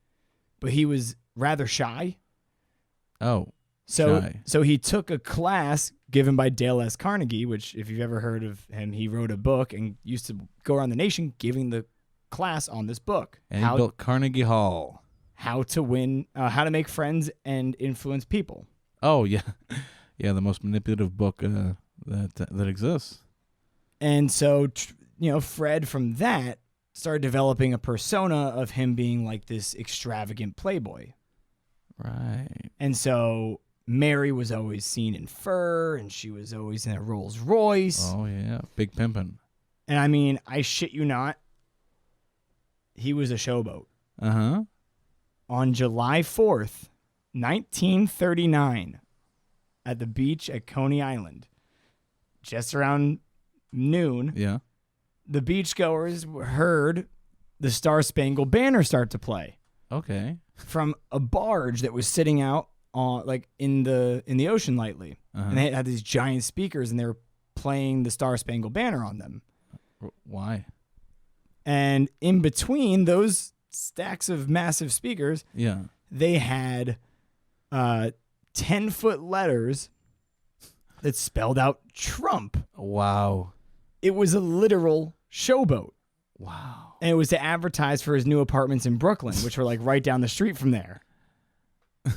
Speaker 1: but he was rather shy.
Speaker 2: Oh,
Speaker 1: So
Speaker 2: shy.
Speaker 1: so he took a class given by Dale S. Carnegie, which if you've ever heard of him, he wrote a book and used to go around the nation giving the class on this book.
Speaker 2: And he built Carnegie Hall.
Speaker 1: How to win, how to make friends and influence people.
Speaker 2: Oh, yeah. Yeah, the most manipulative book that exists.
Speaker 1: And so, Fred from that started developing a persona of him being like this extravagant playboy.
Speaker 2: Right.
Speaker 1: And so Mary was always seen in fur, and she was always in a Rolls Royce.
Speaker 2: Oh, yeah. Big pimpin'.
Speaker 1: And I mean, I shit you not, he was a showboat.
Speaker 2: Uh-huh.
Speaker 1: On July 4th, 1939, at the beach at Coney Island, just around noon,
Speaker 2: Yeah.
Speaker 1: the beachgoers heard the Star Spangled Banner start to play
Speaker 2: Okay.
Speaker 1: from a barge that was sitting out on like in the ocean lightly.
Speaker 2: Uh-huh.
Speaker 1: And they had these giant speakers, and they were playing the Star Spangled Banner on them.
Speaker 2: Why?
Speaker 1: And in between those stacks of massive speakers,
Speaker 2: Yeah.
Speaker 1: they had 10-foot letters that spelled out Trump.
Speaker 2: Wow.
Speaker 1: It was a literal showboat.
Speaker 2: Wow.
Speaker 1: And it was to advertise for his new apartments in Brooklyn, which were like right down the street from there. That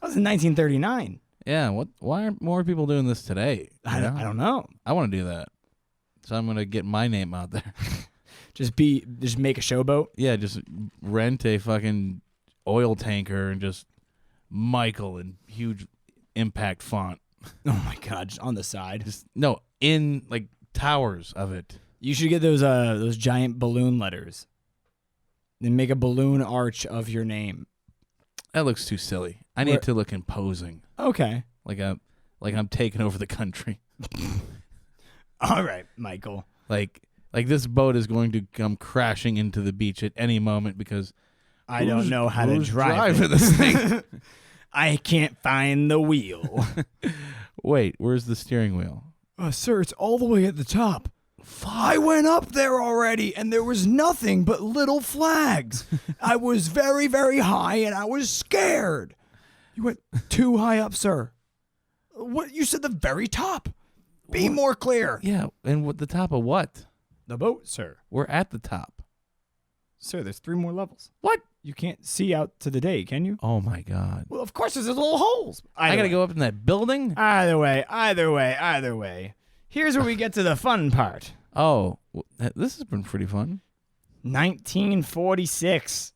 Speaker 1: was in 1939.
Speaker 2: Yeah. Why aren't more people doing this today?
Speaker 1: I don't know.
Speaker 2: I want to do that. So I'm going to get my name out there.
Speaker 1: Just make a showboat.
Speaker 2: Yeah, just rent a fucking oil tanker and just Michael in huge impact font.
Speaker 1: Oh my God, just on the side.
Speaker 2: No, in like towers of it.
Speaker 1: You should get those giant balloon letters. Then make a balloon arch of your name.
Speaker 2: That looks too silly. I need to look imposing.
Speaker 1: Okay.
Speaker 2: like I'm taking over the country.
Speaker 1: All right, Michael.
Speaker 2: Like this boat is going to come crashing into the beach at any moment because
Speaker 1: I don't know how to
Speaker 2: who's
Speaker 1: drive
Speaker 2: driving this thing.
Speaker 1: I can't find the wheel.
Speaker 2: Wait, where's the steering wheel?
Speaker 1: Sir, it's all the way at the top. I went up there already, and there was nothing but little flags. I was very, very high, and I was scared. You went too high up, sir. What? You said the very top. Be more clear.
Speaker 2: Yeah, and what the top of what?
Speaker 1: The boat, sir.
Speaker 2: We're at the top.
Speaker 1: Sir, there's 3 more levels.
Speaker 2: What?
Speaker 1: You can't see out to the day, can you?
Speaker 2: Oh my God.
Speaker 1: Well, of course, there's little holes.
Speaker 2: I gotta go up in that building?
Speaker 1: Either way. Here's where we get to the fun part.
Speaker 2: Oh, this has been pretty fun.
Speaker 1: 1946.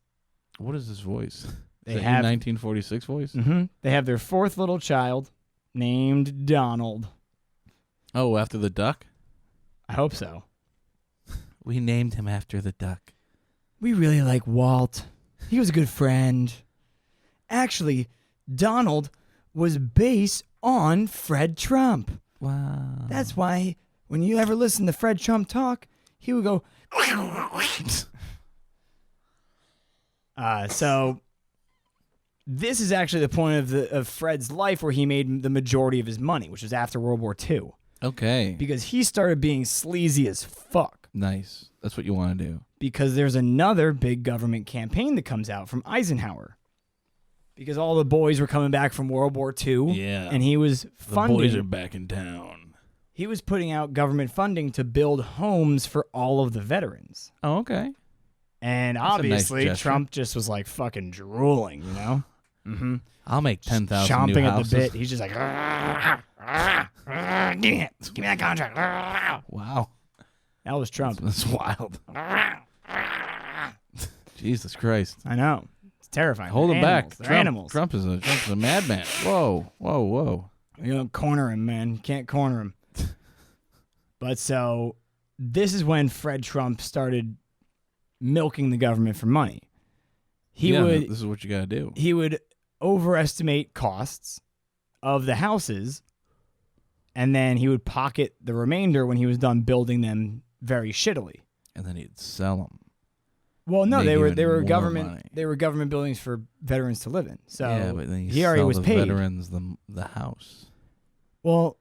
Speaker 2: What is this voice?
Speaker 1: They
Speaker 2: Is that
Speaker 1: have-
Speaker 2: your 1946 voice?
Speaker 1: Mm-hmm. They have their 4th little child named Donald.
Speaker 2: Oh, after the duck?
Speaker 1: I hope so.
Speaker 2: We named him after the duck.
Speaker 1: We really like Walt. He was a good friend. Actually, Donald was based on Fred Trump.
Speaker 2: Wow.
Speaker 1: That's why when you ever listen to Fred Trump talk, he would go. So this is actually the point of Fred's life where he made the majority of his money, which was after World War II,
Speaker 2: Okay.
Speaker 1: because he started being sleazy as fuck.
Speaker 2: Nice. That's what you want to do.
Speaker 1: Because there's another big government campaign that comes out from Eisenhower. Because all the boys were coming back from World War II.
Speaker 2: Yeah.
Speaker 1: And he was
Speaker 2: The
Speaker 1: funding.
Speaker 2: boys are back in town.
Speaker 1: He was putting out government funding to build homes for all of the veterans.
Speaker 2: Oh, okay.
Speaker 1: And
Speaker 2: That's a nice
Speaker 1: obviously,
Speaker 2: gesture.
Speaker 1: Trump just was like fucking drooling, you know? Mm-hmm.
Speaker 2: I'll make 10,000
Speaker 1: Chomping
Speaker 2: new
Speaker 1: at
Speaker 2: houses.
Speaker 1: the bit. He's just like, give me that contract.
Speaker 2: Wow.
Speaker 1: That was Trump.
Speaker 2: That's wild. Jesus Christ.
Speaker 1: I know. It's terrifying.
Speaker 2: Hold
Speaker 1: They're
Speaker 2: him
Speaker 1: animals.
Speaker 2: back.
Speaker 1: They're animals.
Speaker 2: Trump's a madman. Whoa.
Speaker 1: You don't corner him, man. You can't corner him. But so this is when Fred Trump started milking the government for money.
Speaker 2: This is what you got to do.
Speaker 1: He would overestimate costs of the houses, and then he would pocket the remainder when he was done building them very shittily.
Speaker 2: And then he'd sell them.
Speaker 1: Well, no,
Speaker 2: Make
Speaker 1: they were
Speaker 2: even more
Speaker 1: government
Speaker 2: money.
Speaker 1: they were government buildings for veterans to live in. So
Speaker 2: yeah, but then you
Speaker 1: he already
Speaker 2: sell
Speaker 1: was
Speaker 2: the
Speaker 1: paid.
Speaker 2: veterans the house.
Speaker 1: Well,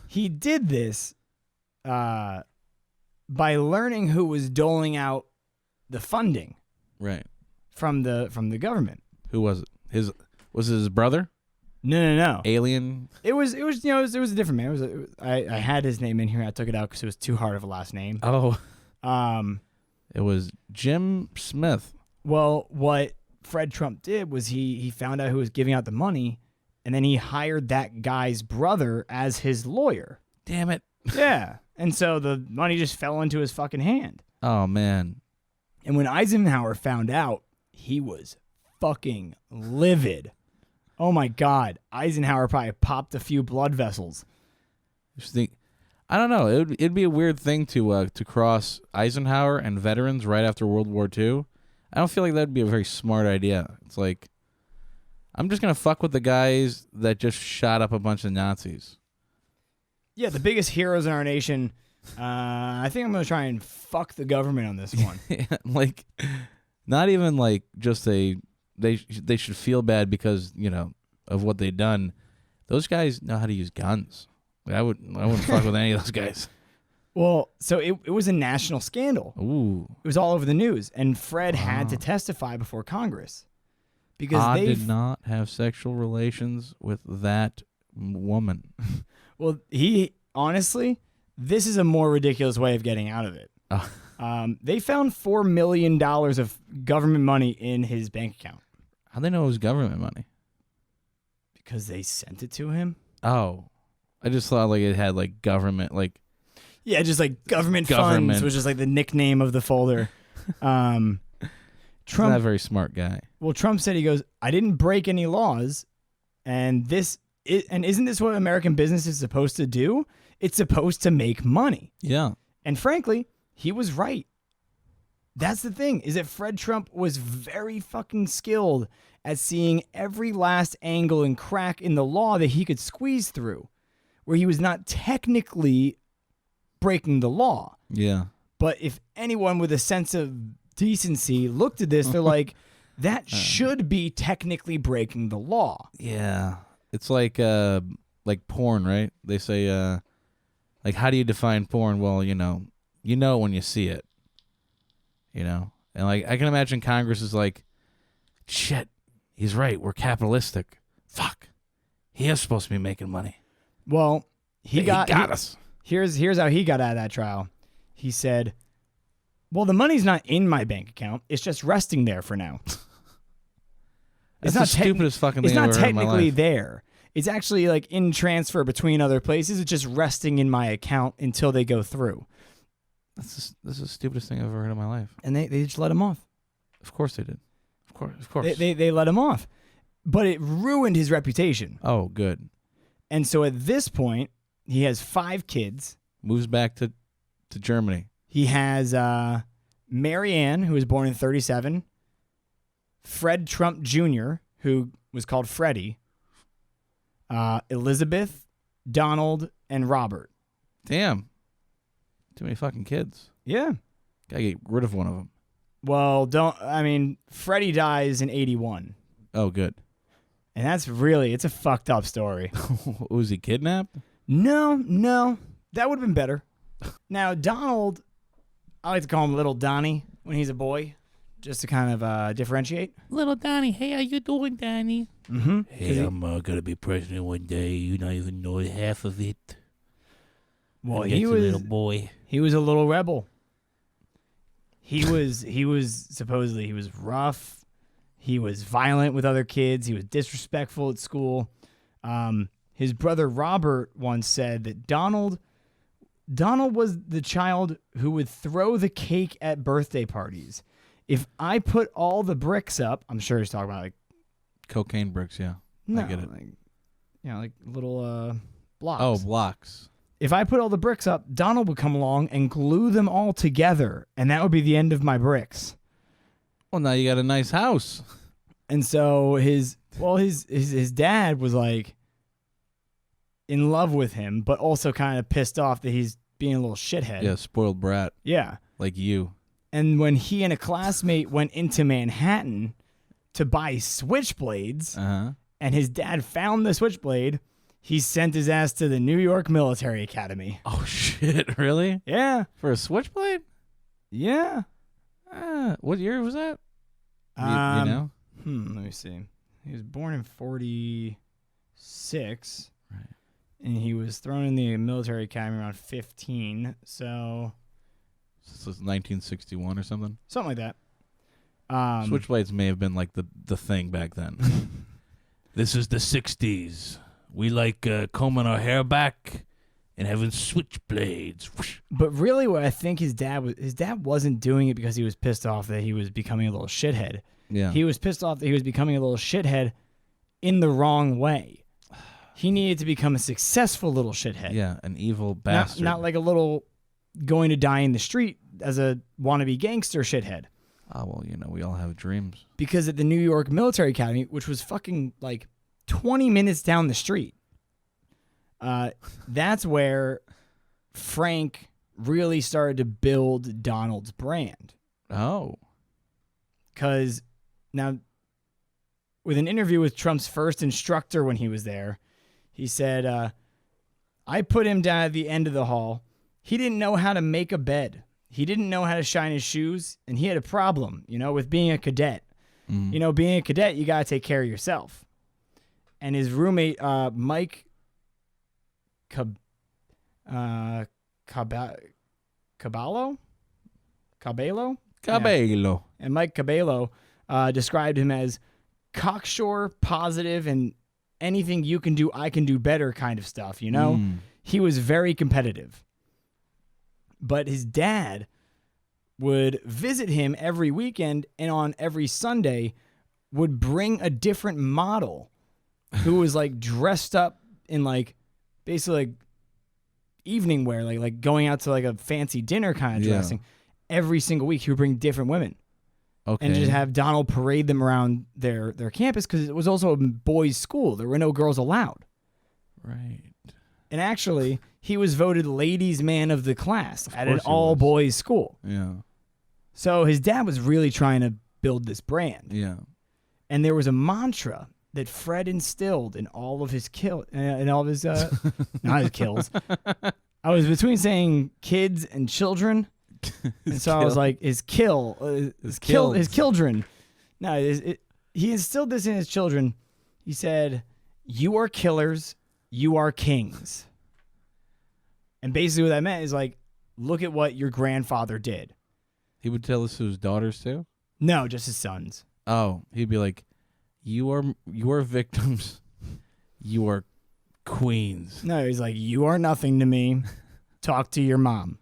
Speaker 1: he did this by learning who was doling out the funding
Speaker 2: Right.
Speaker 1: from the government.
Speaker 2: Who was it? Was it his brother?
Speaker 1: No.
Speaker 2: Alien?
Speaker 1: It was it was a different man. I had his name in here. I took it out because it was too hard of a last name.
Speaker 2: Oh.
Speaker 1: Um.
Speaker 2: It was Jim Smith.
Speaker 1: Well, what Fred Trump did was he found out who was giving out the money, and then he hired that guy's brother as his lawyer.
Speaker 2: Damn it.
Speaker 1: Yeah. And so the money just fell into his fucking hand.
Speaker 2: Oh, man.
Speaker 1: And when Eisenhower found out, he was fucking livid. Oh my God. Eisenhower probably popped a few blood vessels.
Speaker 2: Just think, I don't know. It'd be a weird thing to cross Eisenhower and veterans right after World War II. I don't feel like that'd be a very smart idea. It's like, I'm just going to fuck with the guys that just shot up a bunch of Nazis.
Speaker 1: Yeah, the biggest heroes in our nation. I think I'm going to try and fuck the government on this one.
Speaker 2: Like, not even like just they should feel bad because, of what they've done. Those guys know how to use guns. I wouldn't fuck with any of those guys.
Speaker 1: Well, so it was a national scandal.
Speaker 2: Ooh.
Speaker 1: It was all over the news, and Fred had to testify before Congress because
Speaker 2: I did not have sexual relations with that woman.
Speaker 1: Well, he honestly, this is a more ridiculous way of getting out of it. They found $4 million of government money in his bank account.
Speaker 2: How'd they know it was government money?
Speaker 1: Because they sent it to him.
Speaker 2: Oh, I just thought like it had like government, like
Speaker 1: Yeah, just like government funds was just like the nickname of the folder.
Speaker 2: Trump, not a very smart guy.
Speaker 1: Well, Trump said, he goes, I didn't break any laws, and isn't this what American business is supposed to do? It's supposed to make money.
Speaker 2: Yeah.
Speaker 1: And frankly, he was right. That's the thing, is that Fred Trump was very fucking skilled at seeing every last angle and crack in the law that he could squeeze through, where he was not technically breaking the law.
Speaker 2: Yeah.
Speaker 1: But if anyone with a sense of decency looked at this, they're like, that should be technically breaking the law.
Speaker 2: Yeah. It's like porn, right? They say, like, how do you define porn? Well, you know when you see it. And like, I can imagine Congress is like, shit, he's right. We're capitalistic. Fuck. He is supposed to be making money.
Speaker 1: Well, he got
Speaker 2: us.
Speaker 1: Here's how he got out of that trial. He said, well, the money's not in my bank account. It's just resting there for now.
Speaker 2: It's not the stupidest fucking thing
Speaker 1: It's
Speaker 2: I've
Speaker 1: not
Speaker 2: ever heard in my
Speaker 1: technically
Speaker 2: life.
Speaker 1: there. It's actually like in transfer between other places. It's just resting in my account until they go through.
Speaker 2: This is the stupidest thing I've ever heard in my life.
Speaker 1: And they just let him off.
Speaker 2: Of course they did. Of course.
Speaker 1: They let him off. But it ruined his reputation.
Speaker 2: Oh, good.
Speaker 1: And so at this point, he has 5 kids.
Speaker 2: Moves back to Germany.
Speaker 1: He has Mary Ann, who was born in 1937. Fred Trump Jr., who was called Freddie. Elizabeth, Donald, and Robert.
Speaker 2: Damn. Too many fucking kids.
Speaker 1: Yeah.
Speaker 2: Gotta get rid of one of them.
Speaker 1: Well, Freddie dies in 1981.
Speaker 2: Oh, good.
Speaker 1: And it's a fucked up story.
Speaker 2: Was he kidnapped?
Speaker 1: No. That would have been better. Now, Donald, I like to call him Little Donnie when he's a boy, just to kind of differentiate.
Speaker 2: Little Donnie, hey, how you doing, Donnie?
Speaker 1: Mm-hmm.
Speaker 2: Hey, I'm gonna be president one day. You don't even know half of it.
Speaker 1: Well,
Speaker 2: he was a little boy.
Speaker 1: He was a little rebel. He was supposedly he was rough. He was violent with other kids. He was disrespectful at school. His brother Robert once said that Donald was the child who would throw the cake at birthday parties. If I put all the bricks up, I'm sure he's talking about like
Speaker 2: cocaine bricks. Yeah,
Speaker 1: no,
Speaker 2: I get it.
Speaker 1: Like little blocks.
Speaker 2: Oh, blocks.
Speaker 1: If I put all the bricks up, Donald would come along and glue them all together, and that would be the end of my bricks.
Speaker 2: Well, now you got a nice house.
Speaker 1: And so his dad was like in love with him, but also kind of pissed off that he's being a little shithead.
Speaker 2: Yeah, spoiled brat.
Speaker 1: Yeah.
Speaker 2: Like you.
Speaker 1: And when he and a classmate went into Manhattan to buy switchblades, and his dad found the switchblade, he sent his ass to the New York Military Academy.
Speaker 2: Oh, shit. Really?
Speaker 1: Yeah.
Speaker 2: For a switchblade?
Speaker 1: Yeah.
Speaker 2: What year was that? You know?
Speaker 1: Let me see. He was born in 1946.
Speaker 2: Right.
Speaker 1: And he was thrown in the military academy around 15. So
Speaker 2: this is 1961 or something?
Speaker 1: Something like that.
Speaker 2: Switchblades may have been like the thing back then. This is the 60s. We like combing our hair back and having switchblades.
Speaker 1: But really what I think his dad wasn't doing it because he was pissed off that he was becoming a little shithead.
Speaker 2: Yeah.
Speaker 1: He was pissed off that he was becoming a little shithead in the wrong way. He needed to become a successful little shithead.
Speaker 2: Yeah, an evil bastard.
Speaker 1: Not like a little going to die in the street as a wannabe gangster shithead.
Speaker 2: Oh, well, we all have dreams.
Speaker 1: Because at the New York Military Academy, which was fucking like 20 minutes down the street, that's where Frank really started to build Donald's brand.
Speaker 2: Oh.
Speaker 1: Because now, with an interview with Trump's first instructor when he was there, he said, I put him down at the end of the hall. He didn't know how to make a bed. He didn't know how to shine his shoes, and he had a problem, with being a cadet.
Speaker 2: Mm.
Speaker 1: Being a cadet, you got to take care of yourself. And his roommate, Mike Cabello?
Speaker 2: Cabello.
Speaker 1: And Mike Cabello described him as cocksure, positive, and anything you can do, I can do better kind of stuff, He was very competitive. But his dad would visit him every weekend, and on every Sunday would bring a different model who was like dressed up in like basically like evening wear, like going out to like a fancy dinner kind of dressing. every single week he would bring different women.
Speaker 2: Okay.
Speaker 1: And just have Donald parade them around their campus because it was also a boys' school. There were no girls allowed.
Speaker 2: Right.
Speaker 1: And actually, he was voted ladies' man of the class at an
Speaker 2: course he
Speaker 1: all-boys school.
Speaker 2: Yeah.
Speaker 1: So his dad was really trying to build this brand.
Speaker 2: Yeah.
Speaker 1: And there was a mantra that Fred instilled in all of his not his kills. I was between saying kids and children, and so I was like, his children. No, he instilled this in his children. He said, "You are killers, you are kings." And basically, what that meant is like, look at what your grandfather did.
Speaker 2: He would tell this to his daughters too?
Speaker 1: No, just his sons.
Speaker 2: Oh, he'd be like, You are victims. You are queens.
Speaker 1: No, he's like, you are nothing to me. Talk to your mom.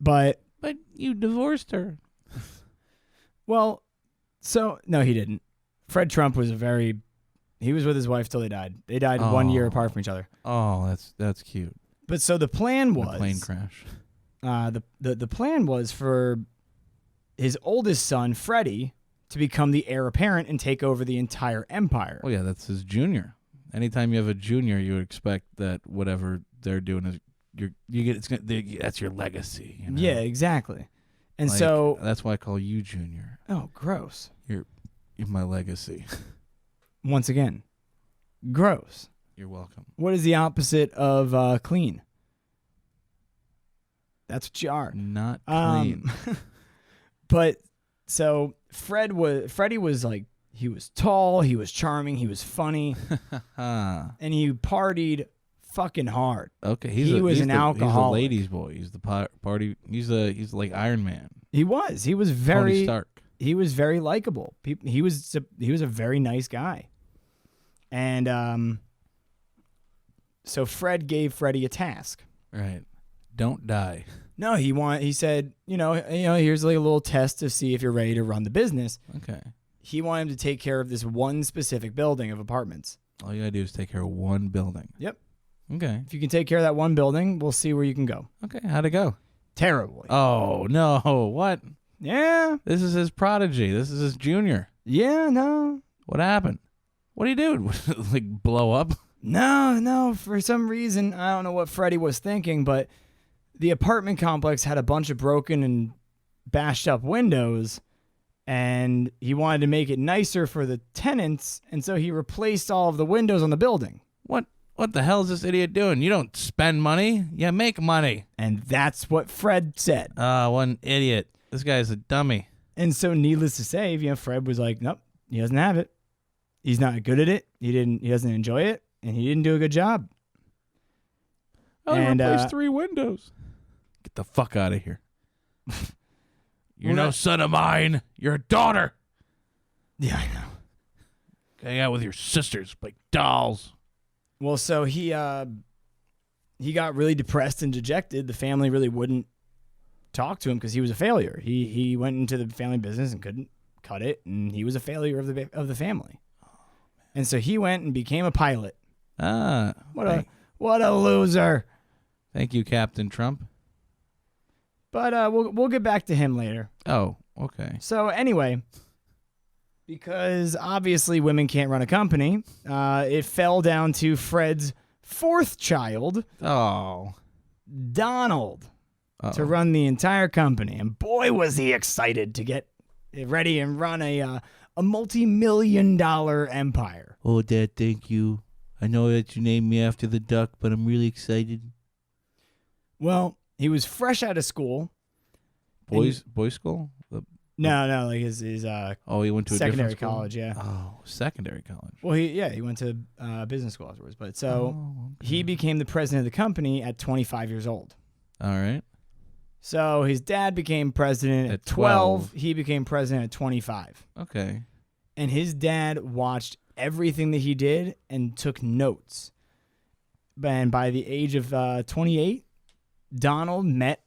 Speaker 1: But
Speaker 2: you divorced her.
Speaker 1: Well, so no, he didn't. Fred Trump was he was with his wife till they died. They died 1 year apart from each other.
Speaker 2: Oh, that's cute.
Speaker 1: But so the plan was
Speaker 2: The plane crash.
Speaker 1: The plan was for his oldest son, Freddie, to become the heir apparent and take over the entire empire.
Speaker 2: Oh yeah, that's his junior. Anytime you have a junior, you would expect that whatever they're doing is that's your legacy. You know?
Speaker 1: Yeah, exactly. And so
Speaker 2: that's why I call you junior.
Speaker 1: Oh, gross.
Speaker 2: You're my legacy.
Speaker 1: Once again, gross.
Speaker 2: You're welcome.
Speaker 1: What is the opposite of clean? That's what you are.
Speaker 2: Not clean.
Speaker 1: But so Freddie was like, he was tall, he was charming, he was funny, and he partied fucking hard.
Speaker 2: Okay,
Speaker 1: he was an alcoholic.
Speaker 2: He's a ladies' boy. He's the party. He's like Iron Man.
Speaker 1: He was
Speaker 2: Tony
Speaker 1: very
Speaker 2: Stark.
Speaker 1: He was very likable. He was a very nice guy, and so Fred gave Freddie a task.
Speaker 2: Right, don't die.
Speaker 1: No, he said, here's like a little test to see if you're ready to run the business.
Speaker 2: Okay.
Speaker 1: He wanted him to take care of this one specific building of apartments.
Speaker 2: All you gotta do is take care of one building.
Speaker 1: Yep.
Speaker 2: Okay.
Speaker 1: If you can take care of that one building, we'll see where you can go.
Speaker 2: Okay, how'd it go?
Speaker 1: Terribly.
Speaker 2: Oh, no. What?
Speaker 1: Yeah.
Speaker 2: This is his prodigy. This is his junior.
Speaker 1: Yeah, no.
Speaker 2: What happened? What did he do? Like blow up?
Speaker 1: No. For some reason, I don't know what Freddie was thinking, but the apartment complex had a bunch of broken and bashed up windows, and he wanted to make it nicer for the tenants, and so he replaced all of the windows on the building.
Speaker 2: What the hell is this idiot doing? You don't spend money. You make money.
Speaker 1: And that's what Fred said.
Speaker 2: What an idiot. This guy's a dummy.
Speaker 1: And so needless to say, Fred was like, nope, he doesn't have it. He's not good at it. He doesn't enjoy it, and he didn't do a good job.
Speaker 2: Oh, and replaced 3 windows. Get the fuck out of here. You're no son of mine. You're a daughter.
Speaker 1: Yeah, I know.
Speaker 2: Hang out with your sisters like dolls.
Speaker 1: Well, so he got really depressed and dejected. The family really wouldn't talk to him because he was a failure. He went into the family business and couldn't cut it, and he was a failure of the family. And so he went and became a pilot. What a loser.
Speaker 2: Thank you, Captain Trump.
Speaker 1: But we'll get back to him later.
Speaker 2: Oh, okay.
Speaker 1: So anyway, because obviously women can't run a company, it fell down to Fred's 4th child, Donald, to run the entire company. And boy, was he excited to get ready and run a multi-million-dollar empire.
Speaker 2: Oh, Dad, thank you. I know that you named me after the duck, but I'm really excited.
Speaker 1: Well, he was fresh out of school.
Speaker 2: Boys school?
Speaker 1: No, like his
Speaker 2: he went to a
Speaker 1: secondary
Speaker 2: different school?
Speaker 1: college, yeah.
Speaker 2: Oh, secondary college.
Speaker 1: Well, he went to business school afterwards. But he became the president of the company at 25 years old.
Speaker 2: All right.
Speaker 1: So his dad became president at 12. He became president at 25.
Speaker 2: Okay.
Speaker 1: And his dad watched everything that he did and took notes. And by the age of 28, Donald met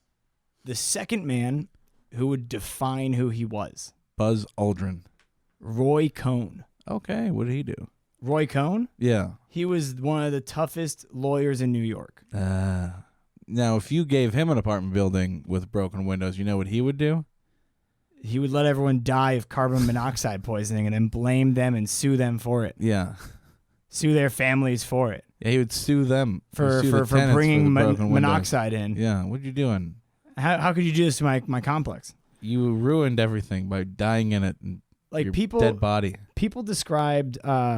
Speaker 1: the second man who would define who he was.
Speaker 2: Buzz Aldrin.
Speaker 1: Roy Cohn.
Speaker 2: Okay, what did he do?
Speaker 1: Roy Cohn?
Speaker 2: Yeah.
Speaker 1: He was one of the toughest lawyers in New York.
Speaker 2: Now, if you gave him an apartment building with broken windows, you know what he would do?
Speaker 1: He would let everyone die of carbon monoxide poisoning and then blame them and sue them for it.
Speaker 2: Yeah.
Speaker 1: Sue their families for it.
Speaker 2: Yeah, he would sue them
Speaker 1: For
Speaker 2: sue the tenants
Speaker 1: bringing
Speaker 2: for the broken windows.
Speaker 1: monoxide in.
Speaker 2: Yeah, what you doing?
Speaker 1: How could you do this to my complex?
Speaker 2: You ruined everything by dying in it and
Speaker 1: Like
Speaker 2: your dead body.
Speaker 1: People described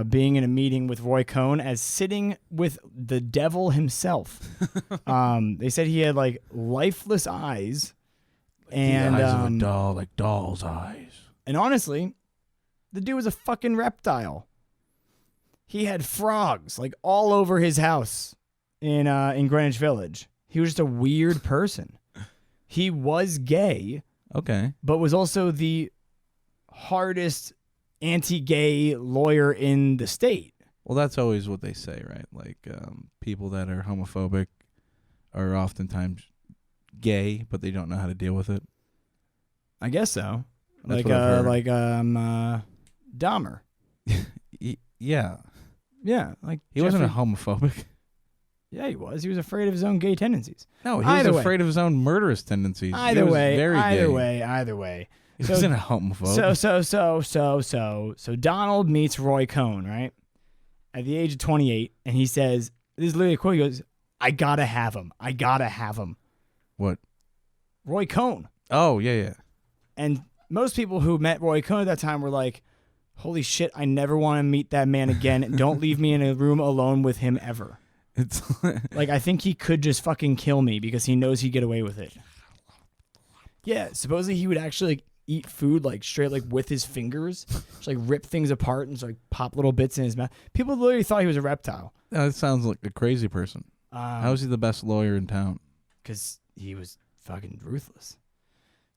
Speaker 1: being in a meeting with Roy Cohn as sitting with the devil himself. They said he had like lifeless eyes. And
Speaker 2: the eyes of a doll, like doll's eyes.
Speaker 1: And honestly, the dude was a fucking reptile. He had frogs like all over his house in Greenwich Village. He was just a weird person. He was gay,
Speaker 2: Okay.
Speaker 1: but was also the hardest anti-gay lawyer in the state.
Speaker 2: Well, that's always what they say, right? Like people that are homophobic are oftentimes gay, but they don't know how to deal with it.
Speaker 1: I guess so.
Speaker 2: That's what I've heard.
Speaker 1: Dahmer.
Speaker 2: Yeah.
Speaker 1: Yeah, like
Speaker 2: He wasn't a homophobic.
Speaker 1: Yeah, he was. He was afraid of his own gay tendencies.
Speaker 2: No, he was afraid of his own murderous tendencies.
Speaker 1: Either way.
Speaker 2: He wasn't a homophobe.
Speaker 1: So Donald meets Roy Cohn, right? At the age of 28, and he says, this is literally a quote, he goes, I gotta have him.
Speaker 2: What?
Speaker 1: Roy Cohn.
Speaker 2: Oh, yeah.
Speaker 1: And most people who met Roy Cohn at that time were like, holy shit, I never want to meet that man again. Don't leave me in a room alone with him ever.
Speaker 2: It's
Speaker 1: like, I think he could just fucking kill me because he knows he'd get away with it. Yeah, supposedly he would actually like, eat food like straight like with his fingers, just like rip things apart and just like pop little bits in his mouth. People literally thought he was a reptile.
Speaker 2: That sounds like a crazy person. How is he the best lawyer in town?
Speaker 1: Because he was fucking ruthless.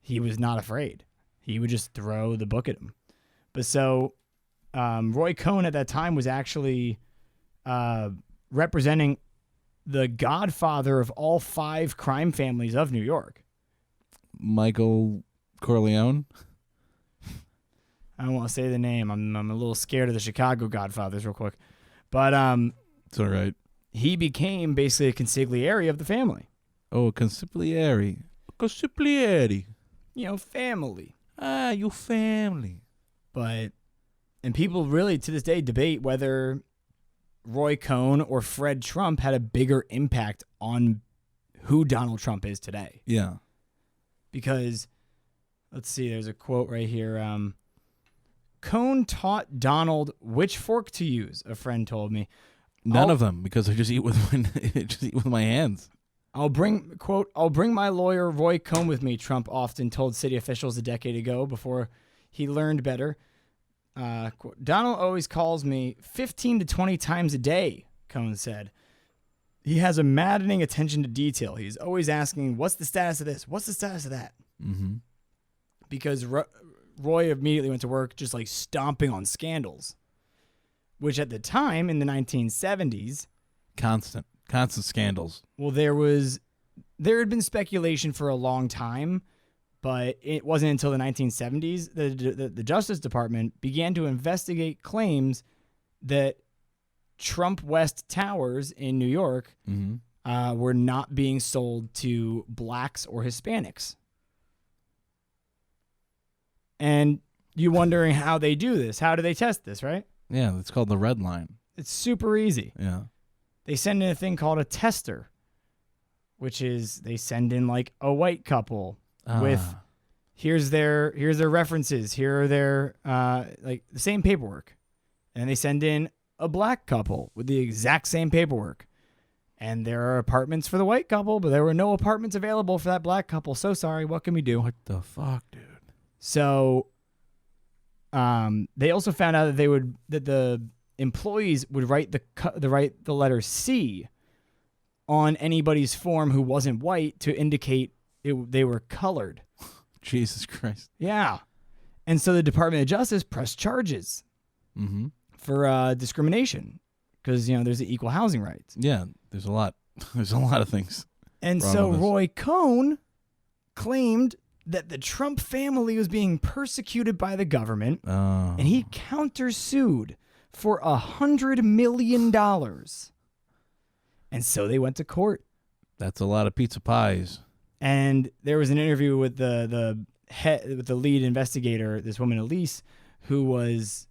Speaker 1: He was not afraid. He would just throw the book at him. But so Roy Cohn at that time was actually representing the godfather of all 5 crime families of New York.
Speaker 2: Michael Corleone?
Speaker 1: I don't want to say the name. I'm a little scared of the Chicago Godfathers real quick. But
Speaker 2: it's all right.
Speaker 1: He became basically a consigliere of the family.
Speaker 2: Oh, consigliere. Consigliere.
Speaker 1: You know, family.
Speaker 2: Ah, you family.
Speaker 1: And people really to this day debate whether Roy Cohn or Fred Trump had a bigger impact on who Donald Trump is today.
Speaker 2: Yeah.
Speaker 1: Because, let's see, there's a quote right here. Cohn taught Donald which fork to use, a friend told me.
Speaker 2: None of them, because I just eat with my hands.
Speaker 1: I'll bring my lawyer Roy Cohn with me, Trump often told city officials a decade ago before he learned better. Donald always calls me 15 to 20 times a day, Cohn said. He has a maddening attention to detail. He's always asking, what's the status of this? What's the status of that?
Speaker 2: Mm-hmm.
Speaker 1: Because Roy immediately went to work just like stomping on scandals, which at the time in the 1970s...
Speaker 2: Constant scandals.
Speaker 1: Well, there had been speculation for a long time, but it wasn't until the 1970s the Justice Department began to investigate claims that Trump West Towers in New York were not being sold to blacks or Hispanics. And you're wondering how they do this. How do they test this, right?
Speaker 2: Yeah, it's called the red line.
Speaker 1: It's super easy.
Speaker 2: Yeah.
Speaker 1: They send in a thing called a tester, which is they send in like a white couple with here's their references, here are their like the same paperwork. And they send in a black couple with the exact same paperwork. And there are apartments for the white couple, but there were no apartments available for that black couple. So sorry, what can we do?
Speaker 2: What the fuck, dude?
Speaker 1: So they also found out that the employees would write the letter C on anybody's form who wasn't white to indicate they were colored.
Speaker 2: Jesus Christ.
Speaker 1: Yeah. And so the Department of Justice pressed charges for discrimination because, there's the equal housing rights.
Speaker 2: Yeah, there's a lot of things.
Speaker 1: And so Roy Cohn claimed that the Trump family was being persecuted by the government, and he countersued for $100 million. And so they went to court.
Speaker 2: That's a lot of pizza pies.
Speaker 1: And there was an interview with the lead investigator, this woman Elise, who was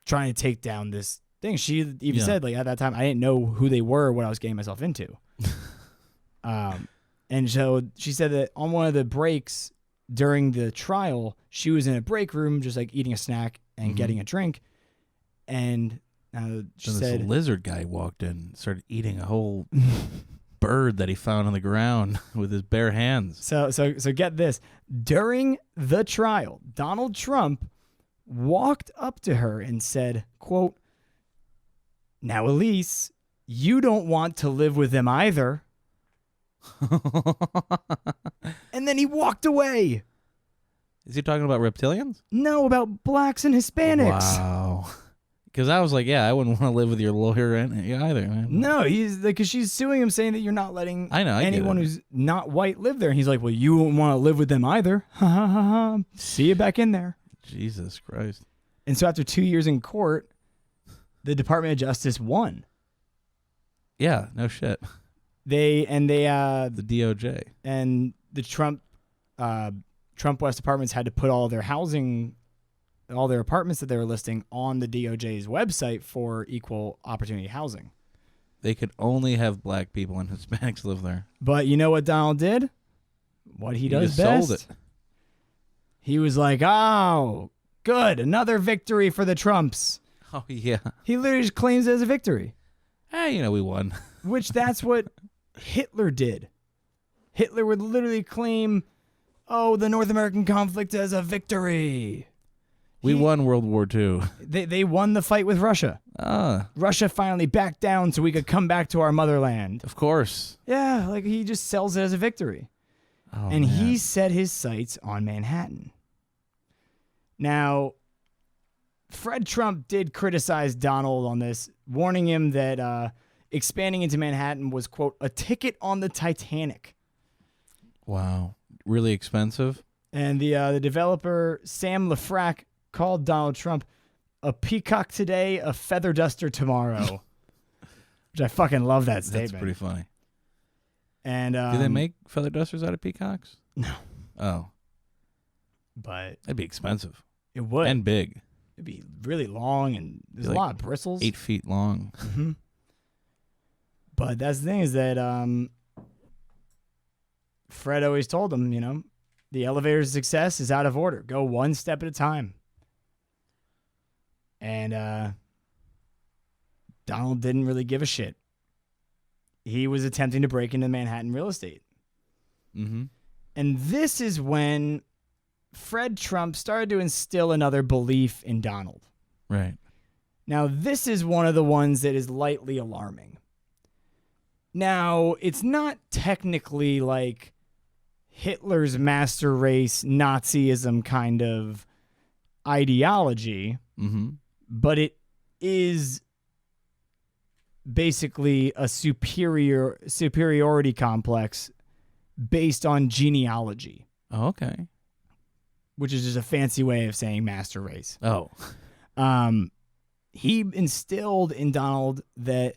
Speaker 1: trying to take down this thing. She even said, like, at that time, I didn't know who they were, what I was getting myself into. And so she said that on one of the breaks during the trial, she was in a break room, just like eating a snack and getting a drink. And she said,
Speaker 2: this lizard guy walked in and started eating a whole bird that he found on the ground with his bare hands.
Speaker 1: So get this. During the trial, Donald Trump walked up to her and said, quote, "Now, Elise, you don't want to live with them either." And then he walked away.
Speaker 2: Is he talking about reptilians?
Speaker 1: No, about blacks and Hispanics.
Speaker 2: Wow. Because I was like, yeah, I wouldn't want to live with your lawyer either, man.
Speaker 1: No, he's like, because she's suing him, saying that you're not letting anyone who's not white live there. And he's like, well, you won't want to live with them either. Ha ha ha ha. See you back in there.
Speaker 2: Jesus Christ.
Speaker 1: And so after 2 years in court, the Department of Justice won.
Speaker 2: Yeah, no shit.
Speaker 1: The
Speaker 2: DOJ
Speaker 1: and the Trump West Apartments had to put all their apartments that they were listing on the DOJ's website for equal opportunity housing.
Speaker 2: They could only have black people and Hispanics live there.
Speaker 1: But you know what Donald did? What he does
Speaker 2: just
Speaker 1: best.
Speaker 2: sold it.
Speaker 1: He was like, "Oh, good, another victory for the Trumps."
Speaker 2: Oh yeah.
Speaker 1: He literally just claims it as a victory.
Speaker 2: Hey, we won.
Speaker 1: Which that's what Hitler did. Hitler would literally claim, "Oh, the North American conflict as a victory."
Speaker 2: We won World War II.
Speaker 1: They won the fight with Russia. Russia finally backed down so we could come back to our motherland.
Speaker 2: Of course.
Speaker 1: Yeah, like he just sells it as a victory.
Speaker 2: Oh,
Speaker 1: and
Speaker 2: man.
Speaker 1: he set his sights on Manhattan. Now, Fred Trump did criticize Donald on this, warning him that expanding into Manhattan was, quote, a ticket on the Titanic.
Speaker 2: Wow. Really expensive?
Speaker 1: And the developer, Sam Lafrac, called Donald Trump a peacock today, a feather duster tomorrow. Which I fucking love that statement.
Speaker 2: That's pretty funny.
Speaker 1: And
Speaker 2: do they make feather dusters out of peacocks?
Speaker 1: No.
Speaker 2: Oh.
Speaker 1: But
Speaker 2: that'd be expensive.
Speaker 1: It would.
Speaker 2: And big.
Speaker 1: It'd be really long, and there's a lot of bristles.
Speaker 2: 8 feet long.
Speaker 1: Mm-hmm. But that's the thing, is that Fred always told him, the elevator's success is out of order. Go one step at a time. And Donald didn't really give a shit. He was attempting to break into Manhattan real estate.
Speaker 2: Mm-hmm.
Speaker 1: And this is when Fred Trump started to instill another belief in Donald.
Speaker 2: Right.
Speaker 1: Now, this is one of the ones that is lightly alarming. Now, it's not technically like Hitler's master race, Nazism kind of ideology, but it is basically a superiority complex based on genealogy.
Speaker 2: Oh, okay.
Speaker 1: Which is just a fancy way of saying master race.
Speaker 2: Oh.
Speaker 1: He instilled in Donald that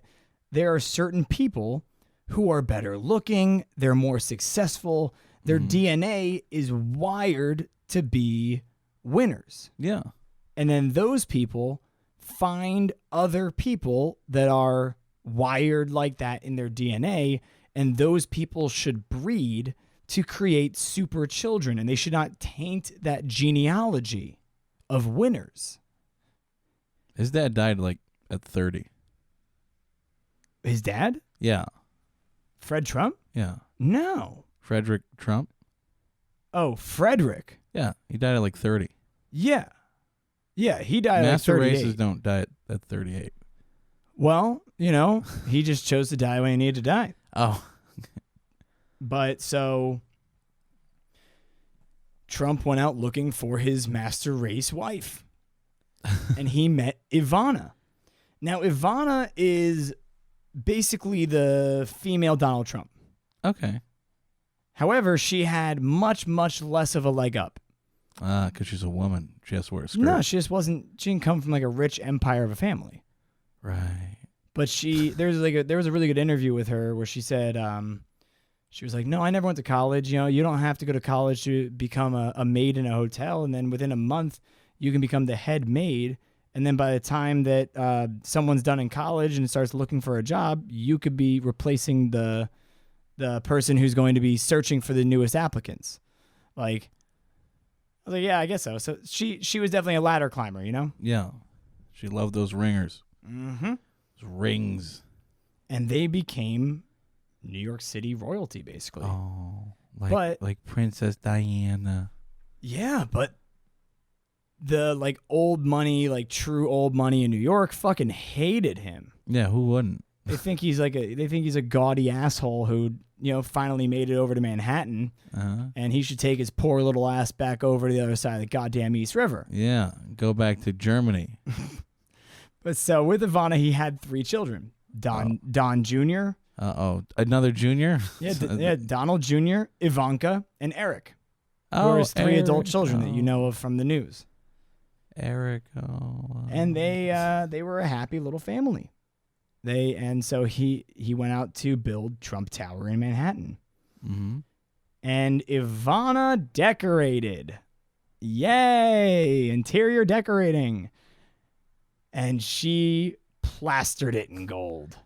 Speaker 1: there are certain people who are better looking, they're more successful, their DNA is wired to be winners.
Speaker 2: Yeah.
Speaker 1: And then those people find other people that are wired like that in their DNA, and those people should breed to create super children, and they should not taint that genealogy of winners.
Speaker 2: His dad died at 30.
Speaker 1: His dad?
Speaker 2: Yeah.
Speaker 1: Fred Trump?
Speaker 2: Yeah.
Speaker 1: No.
Speaker 2: Frederick Trump?
Speaker 1: Oh, Frederick.
Speaker 2: Yeah. He died at 30.
Speaker 1: Yeah. Yeah, he died
Speaker 2: Master
Speaker 1: at 38.
Speaker 2: races don't die at 38.
Speaker 1: Well, he just chose to die when he needed to die.
Speaker 2: Oh.
Speaker 1: But so Trump went out looking for his master race wife. And he met Ivana. Now, Ivana is basically the female Donald Trump.
Speaker 2: Okay.
Speaker 1: However, she had much, much less of a leg up.
Speaker 2: Because she's a woman. She has to wear a skirt.
Speaker 1: No, she didn't come from a rich empire of a family.
Speaker 2: Right.
Speaker 1: But there was a really good interview with her where she said She was like, no, I never went to college. You know, you don't have to go to college to become a maid in a hotel. And then within a month, you can become the head maid. And then by the time that someone's done in college and starts looking for a job, you could be replacing the person who's going to be searching for the newest applicants. Like, I was like, yeah, I guess so. So she was definitely a ladder climber, you know?
Speaker 2: Yeah. She loved those ringers.
Speaker 1: Mm-hmm.
Speaker 2: Those rings.
Speaker 1: And they became New York City royalty, basically.
Speaker 2: Oh, like Princess Diana.
Speaker 1: Yeah, but the like old money, like true old money in New York fucking hated him.
Speaker 2: Yeah, who wouldn't?
Speaker 1: They think he's a gaudy asshole who, you know, finally made it over to Manhattan, and he should take his poor little ass back over to the other side of the goddamn East River.
Speaker 2: Yeah, go back to Germany.
Speaker 1: But so with Ivana, he had 3 children: Don Jr.
Speaker 2: Another junior?
Speaker 1: Yeah, Donald Jr., Ivanka, and Eric.
Speaker 2: Oh,
Speaker 1: who are his 3 adult
Speaker 2: Eric.
Speaker 1: children that you know of from the news.
Speaker 2: Eric.
Speaker 1: And they were a happy little family. So he went out to build Trump Tower in Manhattan.
Speaker 2: Mm-hmm.
Speaker 1: And Ivana decorated. Yay! Interior decorating. And she plastered it in gold.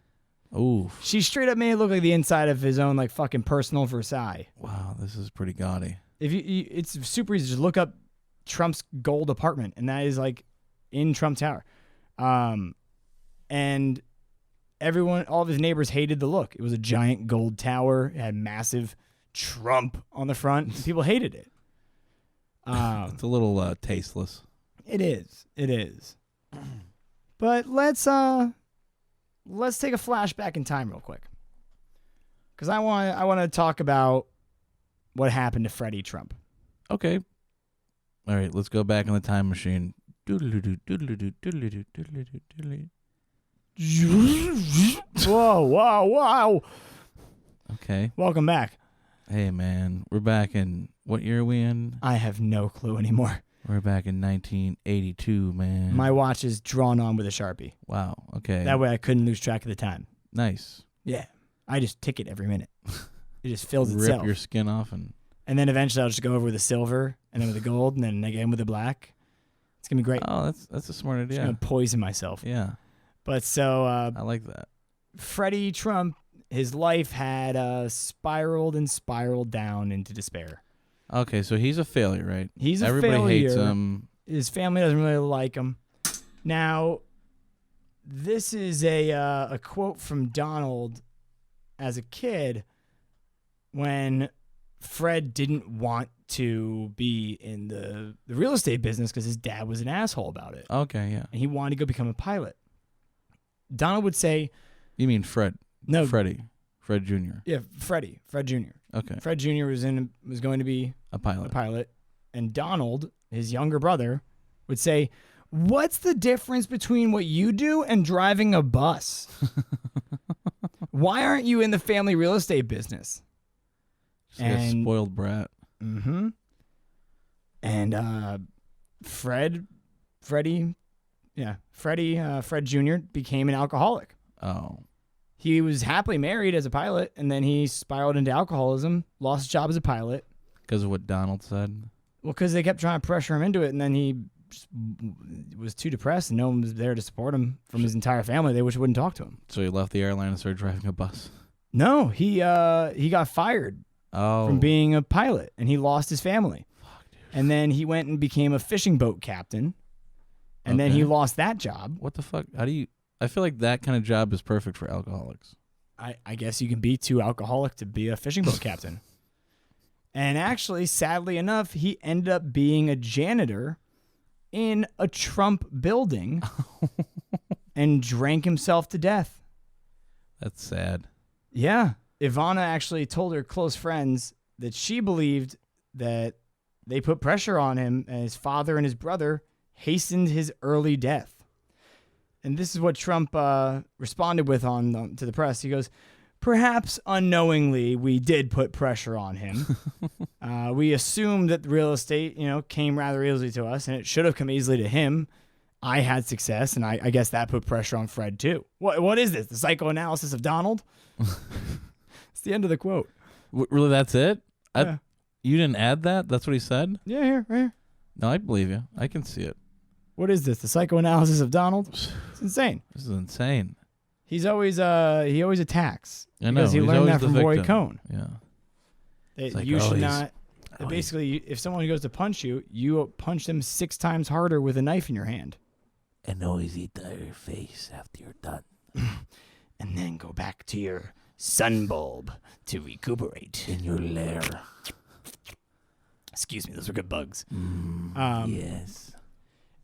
Speaker 2: Ooh.
Speaker 1: She straight up made it look like the inside of his own like fucking personal Versailles.
Speaker 2: Wow, this is pretty gaudy.
Speaker 1: It's super easy. Just look up Trump's gold apartment, and that is like in Trump Tower. And all of his neighbors hated the look. It was a giant gold tower. It had massive Trump on the front. People hated it.
Speaker 2: It's a little tasteless.
Speaker 1: It is. But let's take a flashback in time real quick, because I want to talk about what happened to Freddie Trump.
Speaker 2: Okay. All right, let's go back in the time machine.
Speaker 1: Whoa.
Speaker 2: Okay.
Speaker 1: Welcome back.
Speaker 2: Hey, man. We're back in... What year are we in?
Speaker 1: I have no clue anymore.
Speaker 2: We're back in 1982, man.
Speaker 1: My watch is drawn on with a Sharpie.
Speaker 2: Wow. Okay.
Speaker 1: That way I couldn't lose track of the time.
Speaker 2: Nice.
Speaker 1: Yeah. I just tick it every minute. It just fills itself.
Speaker 2: Rip your skin off and
Speaker 1: then eventually I'll just go over with the silver and then with the gold and then again with the black. It's going to be great.
Speaker 2: Oh, that's a smart idea.
Speaker 1: I'm going to poison myself.
Speaker 2: Yeah.
Speaker 1: But so...
Speaker 2: I like that.
Speaker 1: Freddie Trump, his life had spiraled and spiraled down into despair.
Speaker 2: Okay, so he's a failure, right?
Speaker 1: He's a
Speaker 2: Everybody
Speaker 1: failure.
Speaker 2: hates him.
Speaker 1: His family doesn't really like him. Now, this is a quote from Donald as a kid when Fred didn't want to be in the real estate business because his dad was an asshole about it.
Speaker 2: Okay, yeah.
Speaker 1: And he wanted to go become a pilot. Donald would say...
Speaker 2: You mean Fred?
Speaker 1: No.
Speaker 2: Freddie. Fred Jr.
Speaker 1: Yeah, Fred Jr.
Speaker 2: Okay.
Speaker 1: Fred Jr. was going to be
Speaker 2: a pilot.
Speaker 1: And Donald, his younger brother, would say, "What's the difference between what you do and driving a bus? Why aren't you in the family real estate business?"
Speaker 2: Just like a spoiled brat.
Speaker 1: Mm-hmm. And Fred Jr. became an alcoholic.
Speaker 2: Oh.
Speaker 1: He was happily married as a pilot, and then he spiraled into alcoholism, lost his job as a pilot.
Speaker 2: Because of what Donald said?
Speaker 1: Well, because they kept trying to pressure him into it, and then he just was too depressed, and no one was there to support him from his entire family. They wouldn't talk to him.
Speaker 2: So he left the airline and started driving a bus?
Speaker 1: No, he got fired from being a pilot, and he lost his family.
Speaker 2: Fuck, dude.
Speaker 1: And then he went and became a fishing boat captain, and then he lost that job.
Speaker 2: What the fuck? How do you... I feel like that kind of job is perfect for alcoholics.
Speaker 1: I guess you can be too alcoholic to be a fishing boat captain. And actually, sadly enough, he ended up being a janitor in a Trump building and drank himself to death.
Speaker 2: That's sad.
Speaker 1: Yeah. Ivana actually told her close friends that she believed that they put pressure on him, and his father and his brother hastened his early death. And this is what Trump responded with to the press. He goes, "Perhaps unknowingly, we did put pressure on him. We assumed that the real estate, came rather easily to us, and it should have come easily to him. I had success, and I guess that put pressure on Fred too." What is this? The psychoanalysis of Donald? It's the end of the quote.
Speaker 2: Really, that's it?
Speaker 1: Yeah.
Speaker 2: You didn't add that? That's what he said?
Speaker 1: Yeah, here, right here.
Speaker 2: No, I believe you. I can see it.
Speaker 1: What is this? The psychoanalysis of Donald? It's insane.
Speaker 2: This is insane.
Speaker 1: He always attacks.
Speaker 2: I know.
Speaker 1: Because he
Speaker 2: he's
Speaker 1: learned
Speaker 2: always
Speaker 1: that
Speaker 2: the
Speaker 1: from Roy
Speaker 2: victim.
Speaker 1: Cohn.
Speaker 2: Yeah.
Speaker 1: That
Speaker 2: like,
Speaker 1: you should
Speaker 2: he's-
Speaker 1: not.
Speaker 2: oh,
Speaker 1: Basically, if someone goes to punch you, you punch them 6 times harder with a knife in your hand.
Speaker 2: And always eat your face after you're done.
Speaker 1: And then go back to your sun bulb to recuperate.
Speaker 2: In your lair.
Speaker 1: Excuse me, those are good bugs.
Speaker 2: Yes.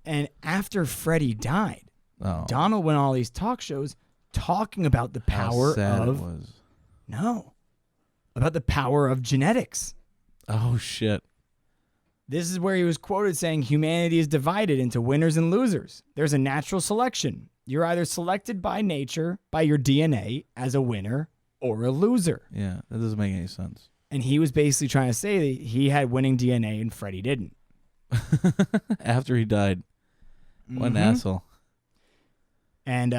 Speaker 1: And after Freddie died,
Speaker 2: Oh.
Speaker 1: Donald went on all these talk shows talking about the
Speaker 2: How
Speaker 1: power
Speaker 2: sad
Speaker 1: of
Speaker 2: it was.
Speaker 1: about the power of genetics.
Speaker 2: Oh, shit.
Speaker 1: This is where he was quoted saying humanity is divided into winners and losers. There's a natural selection. You're either selected by nature, by your DNA, as a winner or a loser.
Speaker 2: Yeah, that doesn't make any sense.
Speaker 1: And he was basically trying to say that he had winning DNA and Freddie didn't.
Speaker 2: After he died. What an asshole.
Speaker 1: And,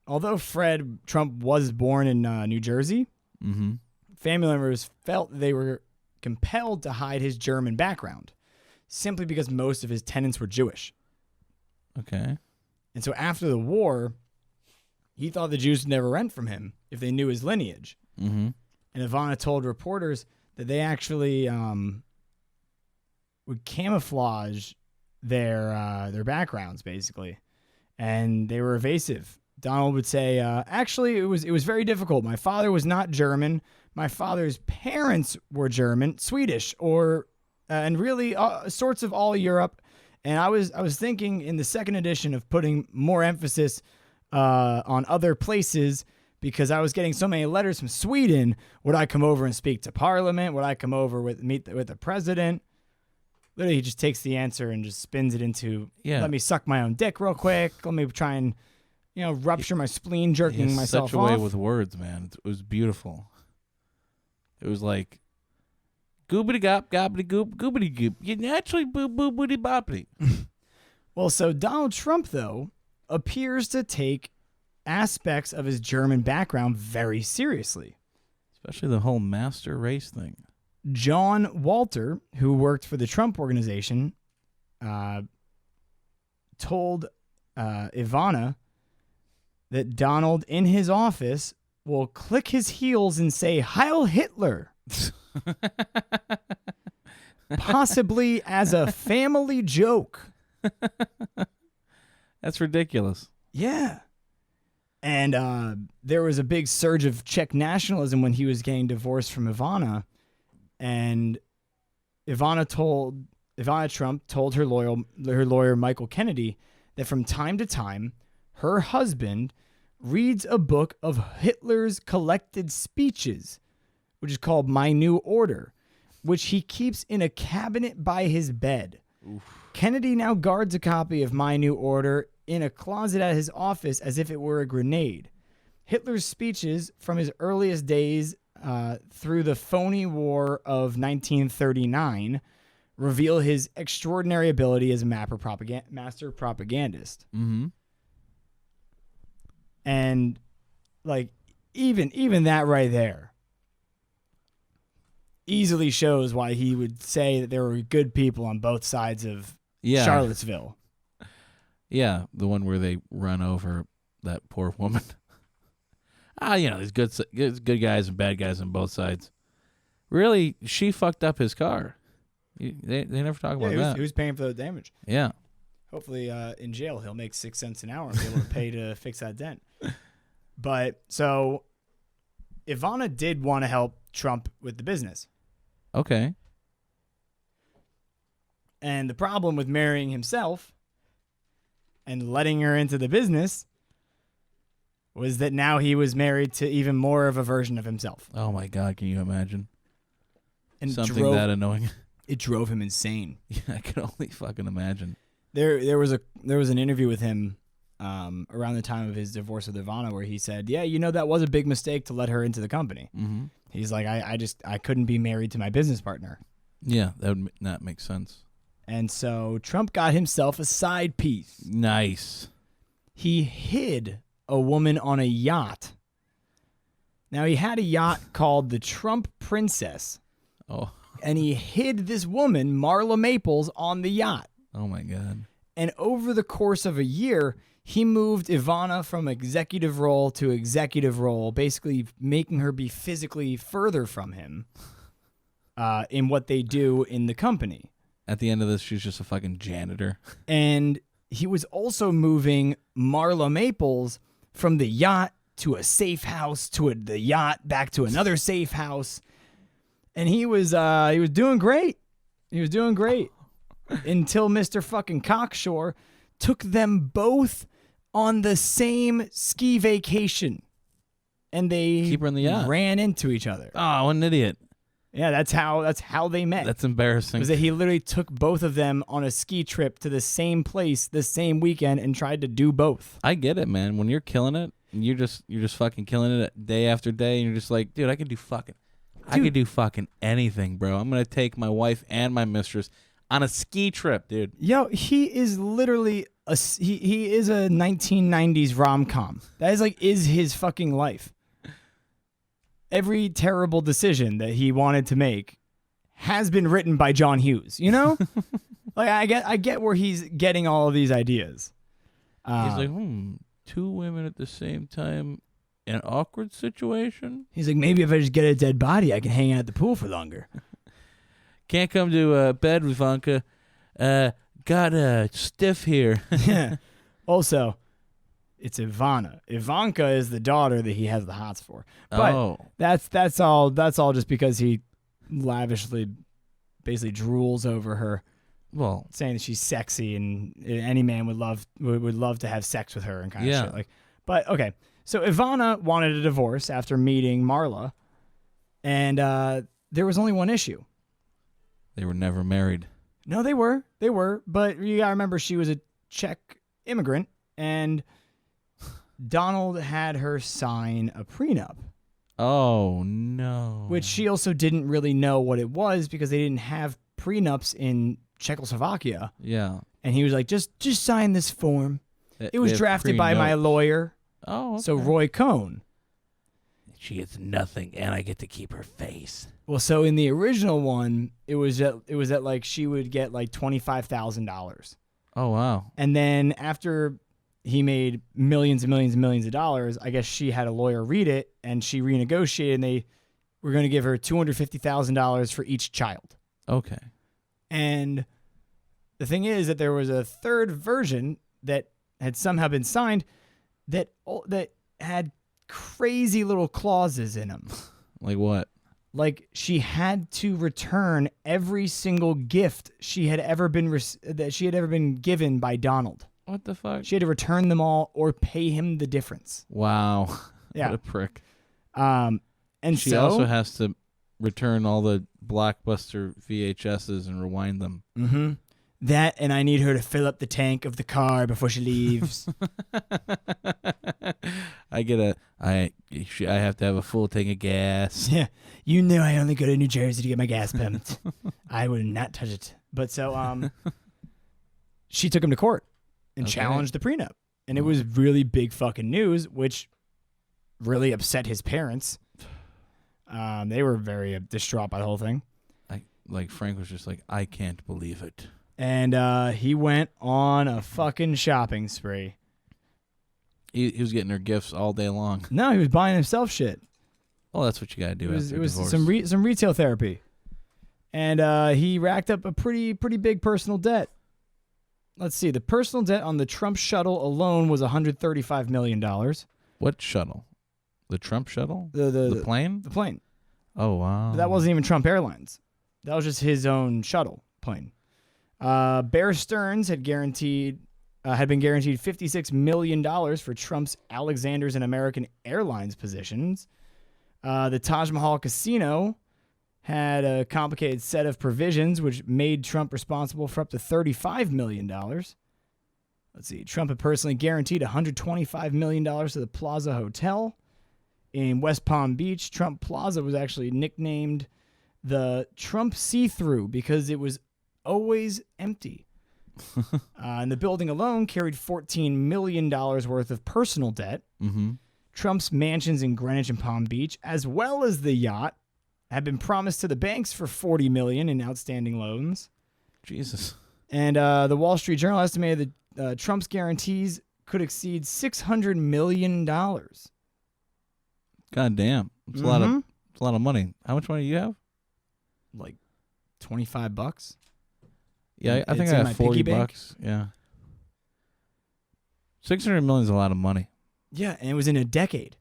Speaker 1: although Fred Trump was born in New Jersey,
Speaker 2: Mm-hmm.
Speaker 1: family members felt they were compelled to hide his German background simply because most of his tenants were Jewish.
Speaker 2: Okay.
Speaker 1: And so after the war, he thought the Jews would never rent from him if they knew his lineage.
Speaker 2: Mm-hmm.
Speaker 1: And Ivana told reporters that they actually would camouflage their backgrounds, basically. And they were evasive. Donald would say, actually, it was very difficult. My father was not German. My father's parents were German, Swedish, and really sorts of all Europe. And I was thinking in the second edition of putting more emphasis on other places because I was getting so many letters from Sweden. Would I come over and speak to Parliament? Would I come over meet with the president? Literally, he just takes the answer and just spins it into, let me suck my own dick real quick. Let me try and, rupture my spleen, jerking myself
Speaker 2: such a
Speaker 1: off.
Speaker 2: way with words, man. It was beautiful. It was like, goobity gop, gobbity goop, goobity goop. You naturally boo boo booty boppity.
Speaker 1: Well, so Donald Trump, though, appears to take aspects of his German background very seriously.
Speaker 2: Especially the whole master race thing.
Speaker 1: John Walter, who worked for the Trump organization, told Ivana that Donald in his office will click his heels and say, Heil Hitler. Possibly as a family joke.
Speaker 2: That's ridiculous.
Speaker 1: Yeah. And there was a big surge of Czech nationalism when he was getting divorced from Ivana. And Ivana Trump told her lawyer Michael Kennedy that from time to time, her husband reads a book of Hitler's collected speeches, which is called My New Order, which he keeps in a cabinet by his bed. Oof. Kennedy now guards a copy of My New Order in a closet at his office as if it were a grenade. Hitler's speeches from his earliest days through the phony war of 1939 reveal his extraordinary ability as a master propagandist.
Speaker 2: Mm-hmm.
Speaker 1: And like even that right there easily shows why he would say that there were good people on both sides of Charlottesville.
Speaker 2: Yeah, the one where they run over that poor woman. There's good guys and bad guys on both sides. Really, she fucked up his car. They never talk about that.
Speaker 1: Who's paying for the damage?
Speaker 2: Yeah.
Speaker 1: Hopefully, in jail, he'll make 6 cents an hour and be able to pay to fix that dent. But so, Ivana did want to help Trump with the business.
Speaker 2: Okay.
Speaker 1: And the problem with marrying himself and letting her into the business was that now he was married to even more of a version of himself.
Speaker 2: Oh my God, can you imagine?
Speaker 1: And
Speaker 2: something that annoying.
Speaker 1: It drove him insane.
Speaker 2: Yeah, I can only fucking imagine.
Speaker 1: There was an interview with him around the time of his divorce with Ivana where he said, yeah, that was a big mistake to let her into the company.
Speaker 2: Mm-hmm.
Speaker 1: He's like, I couldn't be married to my business partner.
Speaker 2: Yeah, that would not make sense.
Speaker 1: And so Trump got himself a side piece.
Speaker 2: Nice.
Speaker 1: He hid a woman on a yacht. Now, he had a yacht called the Trump Princess.
Speaker 2: Oh.
Speaker 1: And he hid this woman, Marla Maples, on the yacht.
Speaker 2: Oh, my God.
Speaker 1: And over the course of a year, he moved Ivana from executive role to executive role, basically making her be physically further from him in what they do in the company.
Speaker 2: At the end of this, she's just a fucking janitor.
Speaker 1: And he was also moving Marla Maples from the yacht to a safe house to the yacht back to another safe house. And he was doing great. He was doing great until Mr. fucking Cockshore took them both on the same ski vacation. And they
Speaker 2: Keep her in the yacht.
Speaker 1: ran into each other.
Speaker 2: Oh, what an idiot.
Speaker 1: Yeah, that's how they met.
Speaker 2: That's embarrassing.
Speaker 1: Was that he literally took both of them on a ski trip to the same place the same weekend and tried to do both.
Speaker 2: I get it, man. When you're killing it, and you're just fucking killing it day after day, and you're just like, dude, I could do fucking anything, bro. I'm gonna take my wife and my mistress on a ski trip, dude.
Speaker 1: Yo, he is literally he is a 1990s rom-com. That is his fucking life. Every terrible decision that he wanted to make has been written by John Hughes, you know? Like I get where he's getting all of these ideas.
Speaker 2: He's like, two women at the same time in an awkward situation?
Speaker 1: He's like, maybe if I just get a dead body, I can hang out at the pool for longer.
Speaker 2: Can't come to bed with Ivanka. Got stiff here.
Speaker 1: Yeah. Also, it's Ivana. Ivanka is the daughter that he has the hots for. But that's all just because he lavishly basically drools over her.
Speaker 2: Well,
Speaker 1: saying that she's sexy and any man would love to have sex with her and kind of shit. Like, but okay. So Ivana wanted a divorce after meeting Marla, and there was only one issue.
Speaker 2: They were never married.
Speaker 1: No, they were, but you gotta remember she was a Czech immigrant, and Donald had her sign a prenup.
Speaker 2: Oh no!
Speaker 1: Which she also didn't really know what it was because they didn't have prenups in Czechoslovakia.
Speaker 2: Yeah.
Speaker 1: And he was like, just sign this form. It was drafted by my lawyer.
Speaker 2: Oh, okay.
Speaker 1: So Roy Cohn.
Speaker 2: She gets nothing, and I get to keep her face.
Speaker 1: Well, so in the original one, it was that like she would get like $25,000.
Speaker 2: Oh wow!
Speaker 1: And then after he made millions and millions and millions of dollars, I guess she had a lawyer read it, and she renegotiated, and they were going to give her $250,000 for each child.
Speaker 2: Okay.
Speaker 1: And the thing is that there was a third version that had somehow been signed that had crazy little clauses in them.
Speaker 2: Like what?
Speaker 1: Like she had to return every single gift she had ever been given by Donald.
Speaker 2: What the fuck?
Speaker 1: She had to return them all or pay him the difference.
Speaker 2: Wow.
Speaker 1: Yeah.
Speaker 2: What a prick.
Speaker 1: And
Speaker 2: she also has to return all the Blockbuster VHSs and rewind them.
Speaker 1: Mm-hmm. That, and I need her to fill up the tank of the car before she leaves.
Speaker 2: I have to have a full tank of gas.
Speaker 1: Yeah, you know I only go to New Jersey to get my gas pumped. I would not touch it. But so, she took him to court and challenged the prenup, and it was really big fucking news, which really upset his parents. They were very distraught by the whole thing.
Speaker 2: Like Frank was just like, I can't believe it.
Speaker 1: And he went on a fucking shopping spree.
Speaker 2: He was getting her gifts all day long.
Speaker 1: No, he was buying himself shit.
Speaker 2: Well, that's what you got to do after
Speaker 1: it was
Speaker 2: divorce.
Speaker 1: some retail therapy. And he racked up a pretty big personal debt. Let's see. The personal debt on the Trump shuttle alone was $135 million.
Speaker 2: What shuttle? The Trump shuttle?
Speaker 1: The
Speaker 2: plane?
Speaker 1: The plane.
Speaker 2: Oh, wow.
Speaker 1: But that wasn't even Trump Airlines. That was just his own shuttle plane. Bear Stearns had been guaranteed $56 million for Trump's Alexander's and American Airlines positions. The Taj Mahal Casino had a complicated set of provisions which made Trump responsible for up to $35 million. Let's see. Trump had personally guaranteed $125 million to the Plaza Hotel in West Palm Beach. Trump Plaza was actually nicknamed the Trump See-Through because it was always empty. And the building alone carried $14 million worth of personal debt.
Speaker 2: Mm-hmm.
Speaker 1: Trump's mansions in Greenwich and Palm Beach, as well as the yacht, had been promised to the banks for $40 million in outstanding loans.
Speaker 2: Jesus.
Speaker 1: And the Wall Street Journal estimated that Trump's guarantees could exceed $600 million.
Speaker 2: God damn. It's a lot of money. How much money do you have?
Speaker 1: Like $25.
Speaker 2: Yeah, I think I have $40. Yeah. $600 million is a lot of money.
Speaker 1: Yeah, and it was in a decade.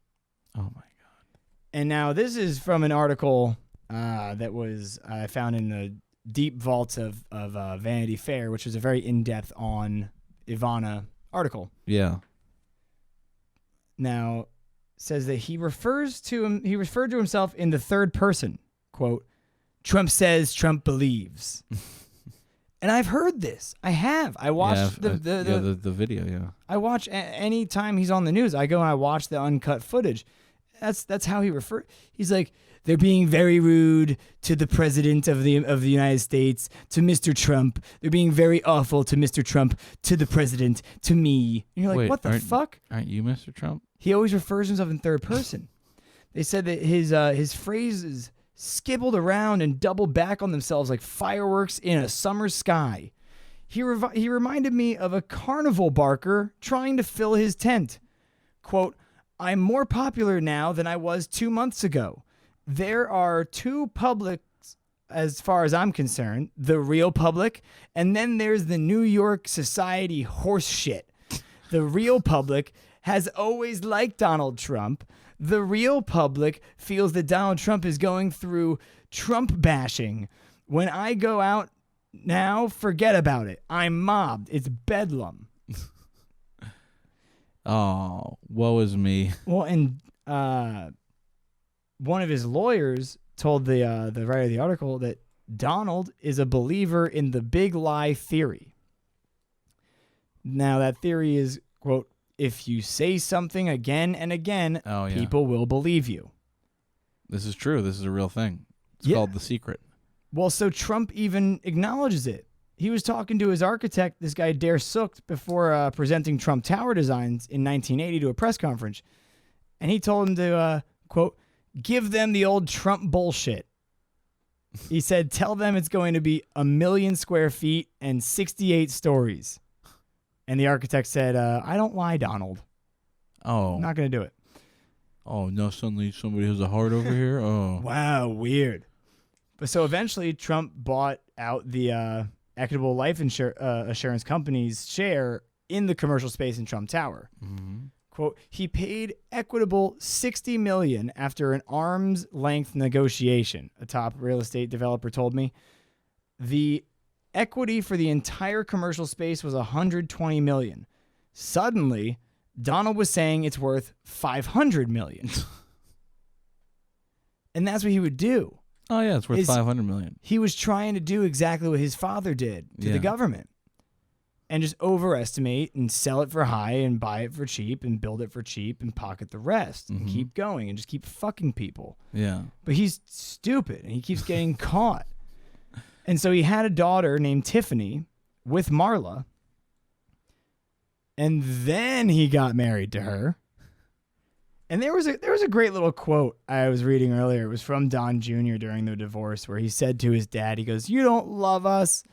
Speaker 2: Oh my God.
Speaker 1: And now this is from an article that was I found in the deep vaults of Vanity Fair, which is a very in-depth on Ivana article.
Speaker 2: Yeah.
Speaker 1: Now, says that he referred to himself in the third person. Quote, Trump says Trump believes. And I've heard this. I have. I watched the
Speaker 2: video, yeah.
Speaker 1: I watch any time he's on the news. I go and I watch the uncut footage. That's how he referred. He's like, they're being very rude to the president of the United States, to Mr. Trump. They're being very awful to Mr. Trump, to the president, to me. And you're like,
Speaker 2: wait,
Speaker 1: what the fuck?
Speaker 2: Aren't you Mr. Trump?
Speaker 1: He always refers to himself in third person. They said that his phrases skibbled around and doubled back on themselves like fireworks in a summer sky. He reminded me of a carnival barker trying to fill his tent. Quote, I'm more popular now than I was 2 months ago. There are two publics as far as I'm concerned, the real public, and then there's the New York society horse shit. The real public has always liked Donald Trump. The real public feels that Donald Trump is going through Trump bashing. When I go out now, forget about it. I'm mobbed. It's bedlam.
Speaker 2: Oh, woe is me.
Speaker 1: Well, and one of his lawyers told the writer of the article that Donald is a believer in the big lie theory. Now, that theory is, quote, if you say something again and again, people will believe you.
Speaker 2: This is true. This is a real thing. It's called The Secret.
Speaker 1: Well, so Trump even acknowledges it. He was talking to his architect, this guy Dare Sook, before presenting Trump Tower designs in 1980 to a press conference. And he told him to, quote, give them the old Trump bullshit. He said, tell them it's going to be 1 million square feet and 68 stories. And the architect said, I don't lie, Donald.
Speaker 2: Oh.
Speaker 1: I'm not going to do it.
Speaker 2: Oh, no, suddenly somebody has a heart over here? Oh.
Speaker 1: Wow, weird. But so eventually Trump bought out the Equitable Life Assurance Company's share in the commercial space in Trump Tower.
Speaker 2: Mm-hmm.
Speaker 1: Quote, he paid Equitable $60 million after an arm's length negotiation, a top real estate developer told me. The equity for the entire commercial space was $120 million. Suddenly, Donald was saying it's worth $500 million. And that's what he would do.
Speaker 2: Oh, yeah, it's worth $500 million.
Speaker 1: He was trying to do exactly what his father did to the government. And just overestimate and sell it for high and buy it for cheap and build it for cheap and pocket the rest and keep going and just keep fucking people.
Speaker 2: Yeah.
Speaker 1: But he's stupid and he keeps getting caught. And so he had a daughter named Tiffany with Marla. And then he got married to her. And there was a great little quote I was reading earlier. It was from Don Jr. during the divorce where he said to his dad, he goes, you don't love us.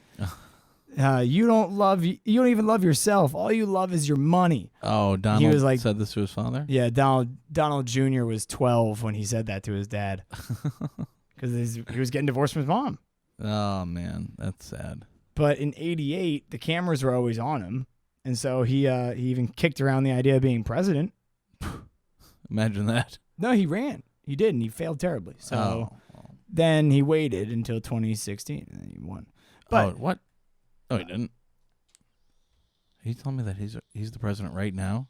Speaker 1: You don't even love yourself. All you love is your money.
Speaker 2: Oh, Donald said this to his father?
Speaker 1: Yeah, Donald Jr. was 12 when he said that to his dad. Because he was getting divorced from his mom.
Speaker 2: Oh, man, that's sad.
Speaker 1: But in 88, the cameras were always on him. And so he even kicked around the idea of being president.
Speaker 2: Imagine that.
Speaker 1: No, he ran. He did, and he failed terribly. So then he waited until 2016, and then he won. But
Speaker 2: what? No, he didn't. Are you telling me that he's the president right now?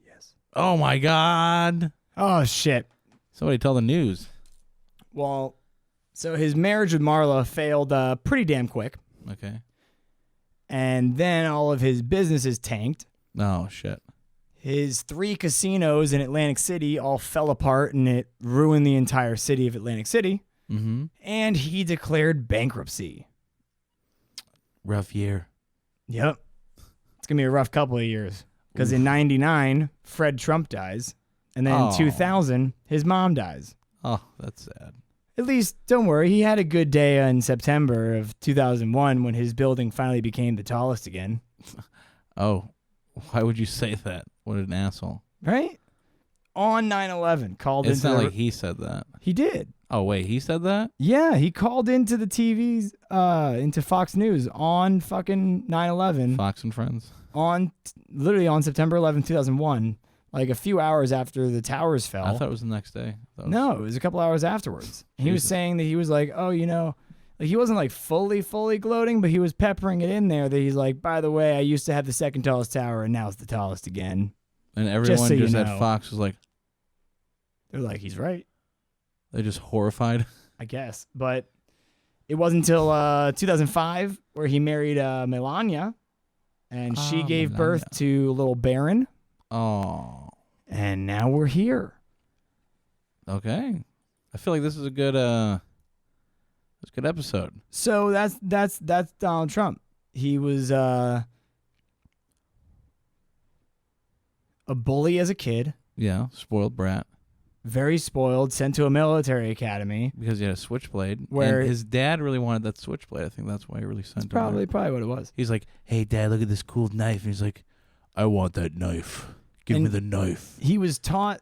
Speaker 1: Yes.
Speaker 2: Oh, my God.
Speaker 1: Oh, shit.
Speaker 2: Somebody tell the news.
Speaker 1: Well, so his marriage with Marla failed pretty damn quick.
Speaker 2: Okay.
Speaker 1: And then all of his businesses tanked.
Speaker 2: Oh, shit.
Speaker 1: his 3 casinos in Atlantic City all fell apart and it ruined the entire city of Atlantic City.
Speaker 2: Mm-hmm.
Speaker 1: And he declared bankruptcy.
Speaker 2: Rough year.
Speaker 1: Yep. It's going to be a rough couple of years. Because in 99, Fred Trump dies. And then in 2000, his mom dies.
Speaker 2: Oh, that's sad.
Speaker 1: At least, don't worry, he had a good day in September of 2001 when his building finally became the tallest again.
Speaker 2: Oh, why would you say that? What an asshole.
Speaker 1: Right? On 9/11, called
Speaker 2: It's
Speaker 1: into
Speaker 2: not
Speaker 1: the...
Speaker 2: like he said that.
Speaker 1: He did.
Speaker 2: Oh, wait, he said that?
Speaker 1: Yeah, he called into the TVs, into Fox News on fucking 9/11.
Speaker 2: Fox and Friends?
Speaker 1: Literally on September 11, 2001, like a few hours after the towers fell.
Speaker 2: I thought it was the next day.
Speaker 1: No, it was a couple hours afterwards. He was saying that he was like, oh, you know, like he wasn't like fully gloating, but he was peppering it in there that he's like, by the way, I used to have the second tallest tower and now it's the tallest again.
Speaker 2: And everyone
Speaker 1: so
Speaker 2: just
Speaker 1: you
Speaker 2: at
Speaker 1: know.
Speaker 2: Fox was like,
Speaker 1: They're like, he's right,
Speaker 2: they're just horrified.
Speaker 1: I guess. But it wasn't until 2005 where he married Melania, and she gave birth to little Baron.
Speaker 2: Oh.
Speaker 1: And now we're here.
Speaker 2: Okay. I feel like this is a good episode.
Speaker 1: So that's Donald Trump. He was a bully as a kid.
Speaker 2: Yeah, spoiled brat.
Speaker 1: Very spoiled, sent to a military academy.
Speaker 2: Because he had a switchblade.
Speaker 1: Where
Speaker 2: and his dad really wanted that switchblade. I think that's why he really sent him there.
Speaker 1: Probably what it was.
Speaker 2: He's like, hey, Dad, look at this cool knife. And he's like, I want that knife. Give me the knife.
Speaker 1: He was taught,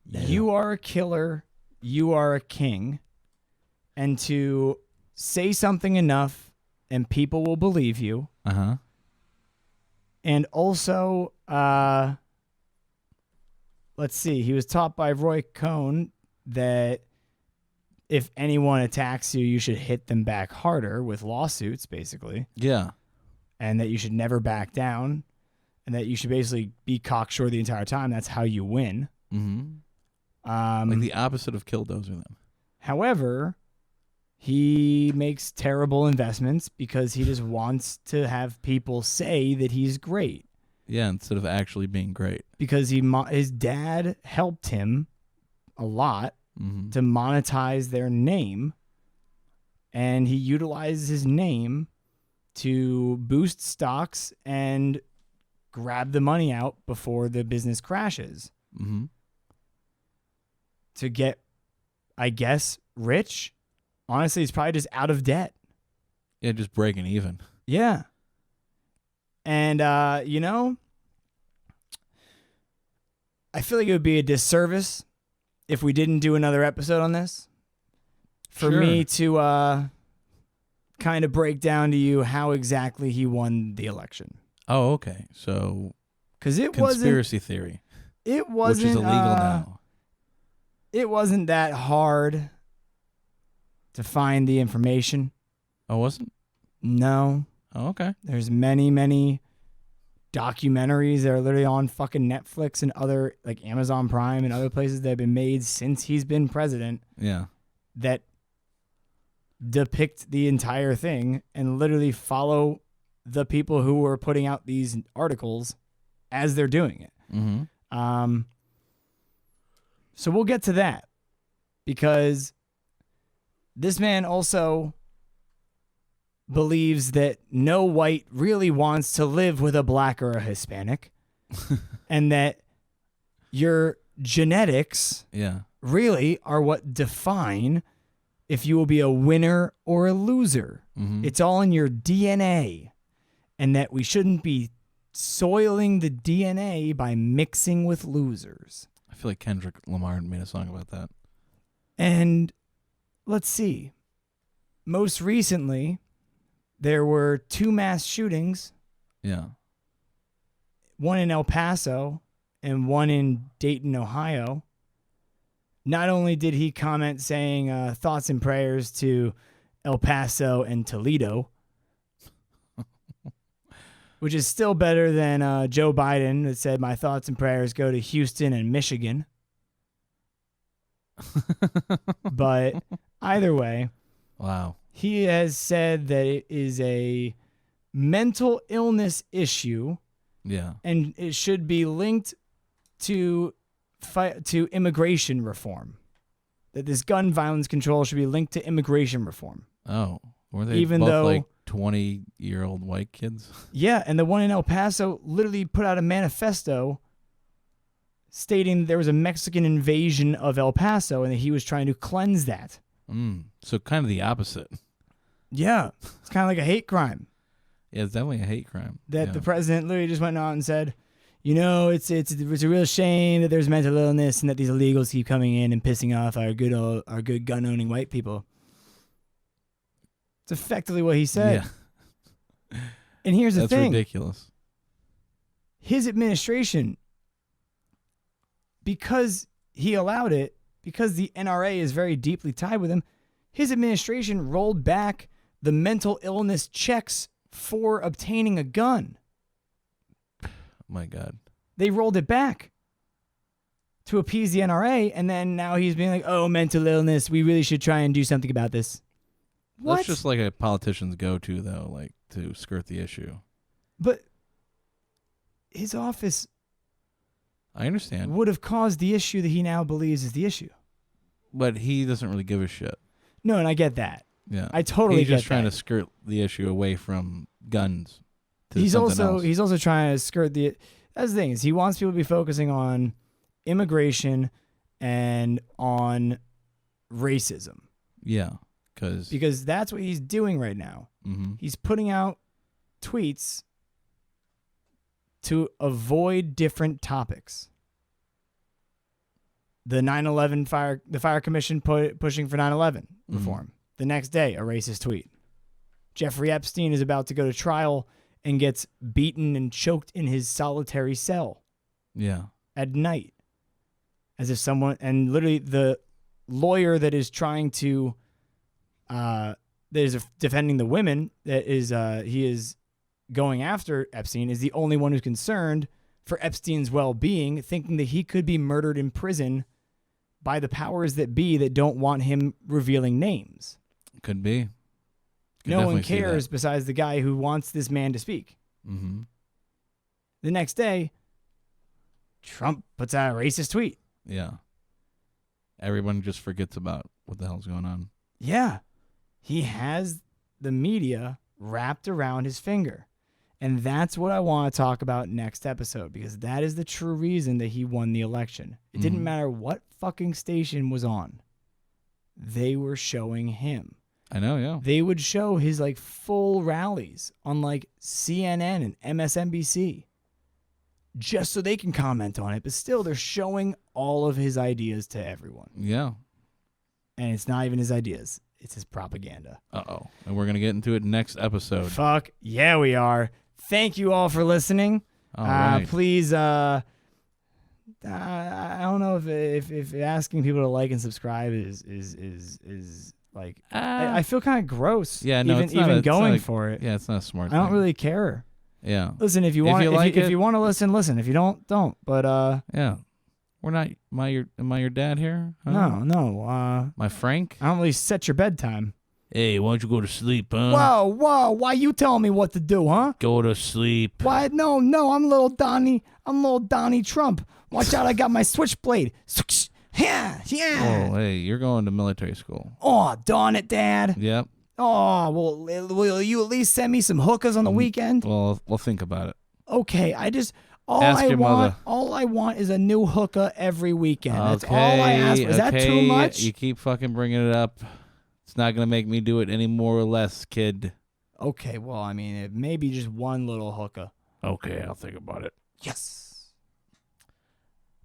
Speaker 1: you are a killer, you are a king, and to say something enough and people will believe you.
Speaker 2: Uh-huh.
Speaker 1: And also, let's see, he was taught by Roy Cohn that if anyone attacks you, you should hit them back harder with lawsuits, basically.
Speaker 2: Yeah.
Speaker 1: And that you should never back down. And that you should basically be cocksure the entire time. That's how you win.
Speaker 2: Mm-hmm. Like the opposite of Killdozer then.
Speaker 1: However, he makes terrible investments because he just wants to have people say that he's great.
Speaker 2: Yeah, instead of actually being great.
Speaker 1: Because his dad helped him a lot to monetize their name. And he utilizes his name to boost stocks and grab the money out before the business crashes.
Speaker 2: Mm-hmm.
Speaker 1: To get, I guess, rich. Honestly, he's probably just out of debt.
Speaker 2: Yeah, just breaking even.
Speaker 1: Yeah. And, you know, I feel like it would be a disservice if we didn't do another episode on this. For me to kind of break down to you how exactly he won the election.
Speaker 2: Oh, okay. So,
Speaker 1: because it
Speaker 2: conspiracy theory.
Speaker 1: It wasn't,
Speaker 2: which is illegal now.
Speaker 1: It wasn't that hard to find the information.
Speaker 2: Oh, wasn't?
Speaker 1: No.
Speaker 2: Oh, okay.
Speaker 1: There's many documentaries that are literally on fucking Netflix and other, like Amazon Prime and other places that have been made since he's been president.
Speaker 2: Yeah.
Speaker 1: That depict the entire thing and literally follow the people who are putting out these articles as they're doing it.
Speaker 2: Mm-hmm.
Speaker 1: So we'll get to that because this man also believes that no white really wants to live with a black or a Hispanic and that your genetics really are what define if you will be a winner or a loser.
Speaker 2: Mm-hmm.
Speaker 1: It's all in your DNA, and that we shouldn't be soiling the DNA by mixing with losers.
Speaker 2: I feel like Kendrick Lamar made a song about that.
Speaker 1: And let's see. Most recently, there were 2 mass shootings.
Speaker 2: Yeah.
Speaker 1: One in El Paso and one in Dayton, Ohio. Not only did he comment saying thoughts and prayers to El Paso and Toledo, which is still better than Joe Biden that said my thoughts and prayers go to Houston and Michigan. But either way,
Speaker 2: wow.
Speaker 1: He has said that it is a mental illness issue.
Speaker 2: Yeah.
Speaker 1: And it should be linked to fight to immigration reform. That this gun violence control should be linked to immigration reform.
Speaker 2: Oh, were they
Speaker 1: Even
Speaker 2: both
Speaker 1: though,
Speaker 2: like 20-year-old white kids?
Speaker 1: Yeah, and the one in El Paso literally put out a manifesto stating there was a Mexican invasion of El Paso and that he was trying to cleanse that.
Speaker 2: So kind of the opposite.
Speaker 1: Yeah, it's kind of like a hate crime.
Speaker 2: Yeah, it's definitely a hate crime.
Speaker 1: That the president literally just went out and said, you know, it's a real shame that there's mental illness and that these illegals keep coming in and pissing off our good gun owning white people. It's effectively what he said.
Speaker 2: Yeah.
Speaker 1: And here's the thing.
Speaker 2: That's ridiculous.
Speaker 1: His administration, because he allowed it, because the NRA is very deeply tied with him, his administration rolled back the mental illness checks for obtaining a gun.
Speaker 2: My God.
Speaker 1: They rolled it back to appease the NRA, and then now he's being like, oh, mental illness, we really should try and do something about this. What?
Speaker 2: That's just like a politician's go-to, though, like to skirt the issue.
Speaker 1: But his office
Speaker 2: I understand.
Speaker 1: would have caused the issue that he now believes is the issue.
Speaker 2: But he doesn't really give a shit.
Speaker 1: No, and I get that.
Speaker 2: Yeah.
Speaker 1: I totally
Speaker 2: He's
Speaker 1: get
Speaker 2: just trying
Speaker 1: that.
Speaker 2: to skirt the issue away from guns to
Speaker 1: He's
Speaker 2: something
Speaker 1: also
Speaker 2: else.
Speaker 1: trying to skirt the. That's the thing, is he wants people to be focusing on immigration and on racism.
Speaker 2: Yeah,
Speaker 1: because that's what he's doing right now.
Speaker 2: Mm-hmm.
Speaker 1: He's putting out tweets to avoid different topics. The 9/11 fire commission pushing for 9/11 reform. The next day, a racist tweet. Jeffrey Epstein is about to go to trial and gets beaten and choked in his solitary cell.
Speaker 2: Yeah.
Speaker 1: At night. As if someone, and literally the lawyer that is trying to, that is defending the women, that is, he is going after Epstein, is the only one who's concerned for Epstein's well-being, thinking that he could be murdered in prison by the powers that be that don't want him revealing names.
Speaker 2: Could be.
Speaker 1: No one cares besides the guy who wants this man to speak.
Speaker 2: Mm-hmm.
Speaker 1: The next day, Trump puts out a racist tweet.
Speaker 2: Yeah. Everyone just forgets about what the hell's going on.
Speaker 1: Yeah. He has the media wrapped around his finger. And that's what I want to talk about next episode, because that is the true reason that he won the election. It didn't matter what fucking station was on. They were showing him.
Speaker 2: I know, yeah.
Speaker 1: They would show his like full rallies on like CNN and MSNBC just so they can comment on it. But still, they're showing all of his ideas to everyone.
Speaker 2: Yeah.
Speaker 1: And it's not even his ideas. It's his propaganda.
Speaker 2: Uh-oh. And we're going to get into it next episode.
Speaker 1: Fuck. Yeah, we are. Thank you all for listening.
Speaker 2: All right.
Speaker 1: Please, I don't know if asking people to like and subscribe is like, I feel kind of gross.
Speaker 2: Yeah, no,
Speaker 1: even going for it.
Speaker 2: Yeah, it's not a smart
Speaker 1: I don't
Speaker 2: thing.
Speaker 1: really care.
Speaker 2: Yeah.
Speaker 1: Listen, if you want, if you want to listen. If you don't. But
Speaker 2: yeah, we're not. Am I your dad here? Huh?
Speaker 1: No.
Speaker 2: My Frank.
Speaker 1: I don't really set your bedtime.
Speaker 2: Hey, why don't you go to sleep, huh?
Speaker 1: Whoa! Why you telling me what to do, huh?
Speaker 2: Go to sleep.
Speaker 1: Why? No. I'm little Donnie. I'm little Donnie Trump. Watch out! I got my switchblade. Yeah.
Speaker 2: Oh, hey, you're going to military school.
Speaker 1: Oh, darn it, Dad.
Speaker 2: Yep.
Speaker 1: Oh, well, will you at least send me some hookahs on the weekend?
Speaker 2: Well, we'll think about it.
Speaker 1: Okay, all
Speaker 2: Ask
Speaker 1: I
Speaker 2: your
Speaker 1: want,
Speaker 2: mother.
Speaker 1: all I want is a new hookah every weekend. That's all I ask for. Is that too much?
Speaker 2: You keep fucking bringing it up. It's not gonna make me do it any more or less, kid.
Speaker 1: Okay, well, I mean, it may be just one little hookah.
Speaker 2: Okay, I'll think about it.
Speaker 1: Yes.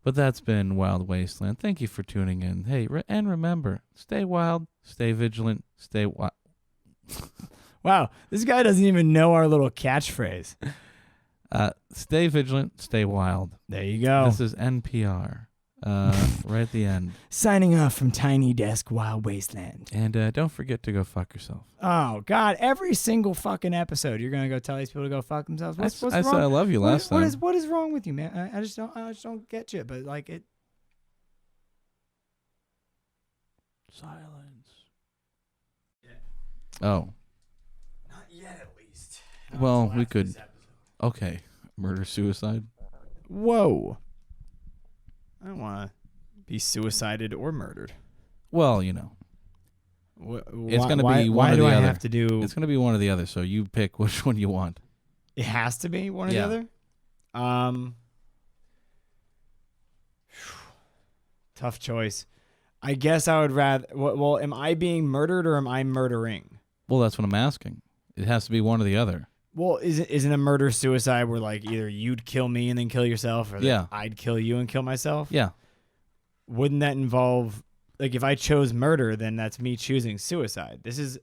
Speaker 2: But that's been Wild Wasteland. Thank you for tuning in. Hey, and remember, stay wild, stay vigilant, stay wild.
Speaker 1: Wow, this guy doesn't even know our little catchphrase.
Speaker 2: Stay vigilant, stay wild.
Speaker 1: There you go.
Speaker 2: This is NPR. Right at the end.
Speaker 1: Signing off from Tiny Desk Wild Wasteland.
Speaker 2: And don't forget to go fuck yourself.
Speaker 1: Oh, God. Every single fucking episode, you're going to go tell these people to go fuck themselves. What's
Speaker 2: I
Speaker 1: wrong?
Speaker 2: said I love you last time.
Speaker 1: What is wrong with you, man? I just don't get you. But like it.
Speaker 2: Silence. Oh.
Speaker 1: Not yet, at least.
Speaker 2: Well, we could. Okay. Murder suicide.
Speaker 1: Whoa. I don't want to be suicided or murdered.
Speaker 2: Well, it's going to be one
Speaker 1: why
Speaker 2: or
Speaker 1: do
Speaker 2: the
Speaker 1: I
Speaker 2: other.
Speaker 1: have to do?
Speaker 2: It's going to be one or the other. So you pick which one you want.
Speaker 1: It has to be one or the
Speaker 2: Yeah.
Speaker 1: other. Tough choice. I guess I would rather. Well, am I being murdered or am I murdering?
Speaker 2: Well, that's what I'm asking. It has to be one or the other.
Speaker 1: Well, isn't a murder suicide where like either you'd kill me and then kill yourself, or
Speaker 2: Yeah.
Speaker 1: I'd kill you and kill myself?
Speaker 2: Yeah.
Speaker 1: Wouldn't that involve like if I chose murder, then that's me choosing suicide? This is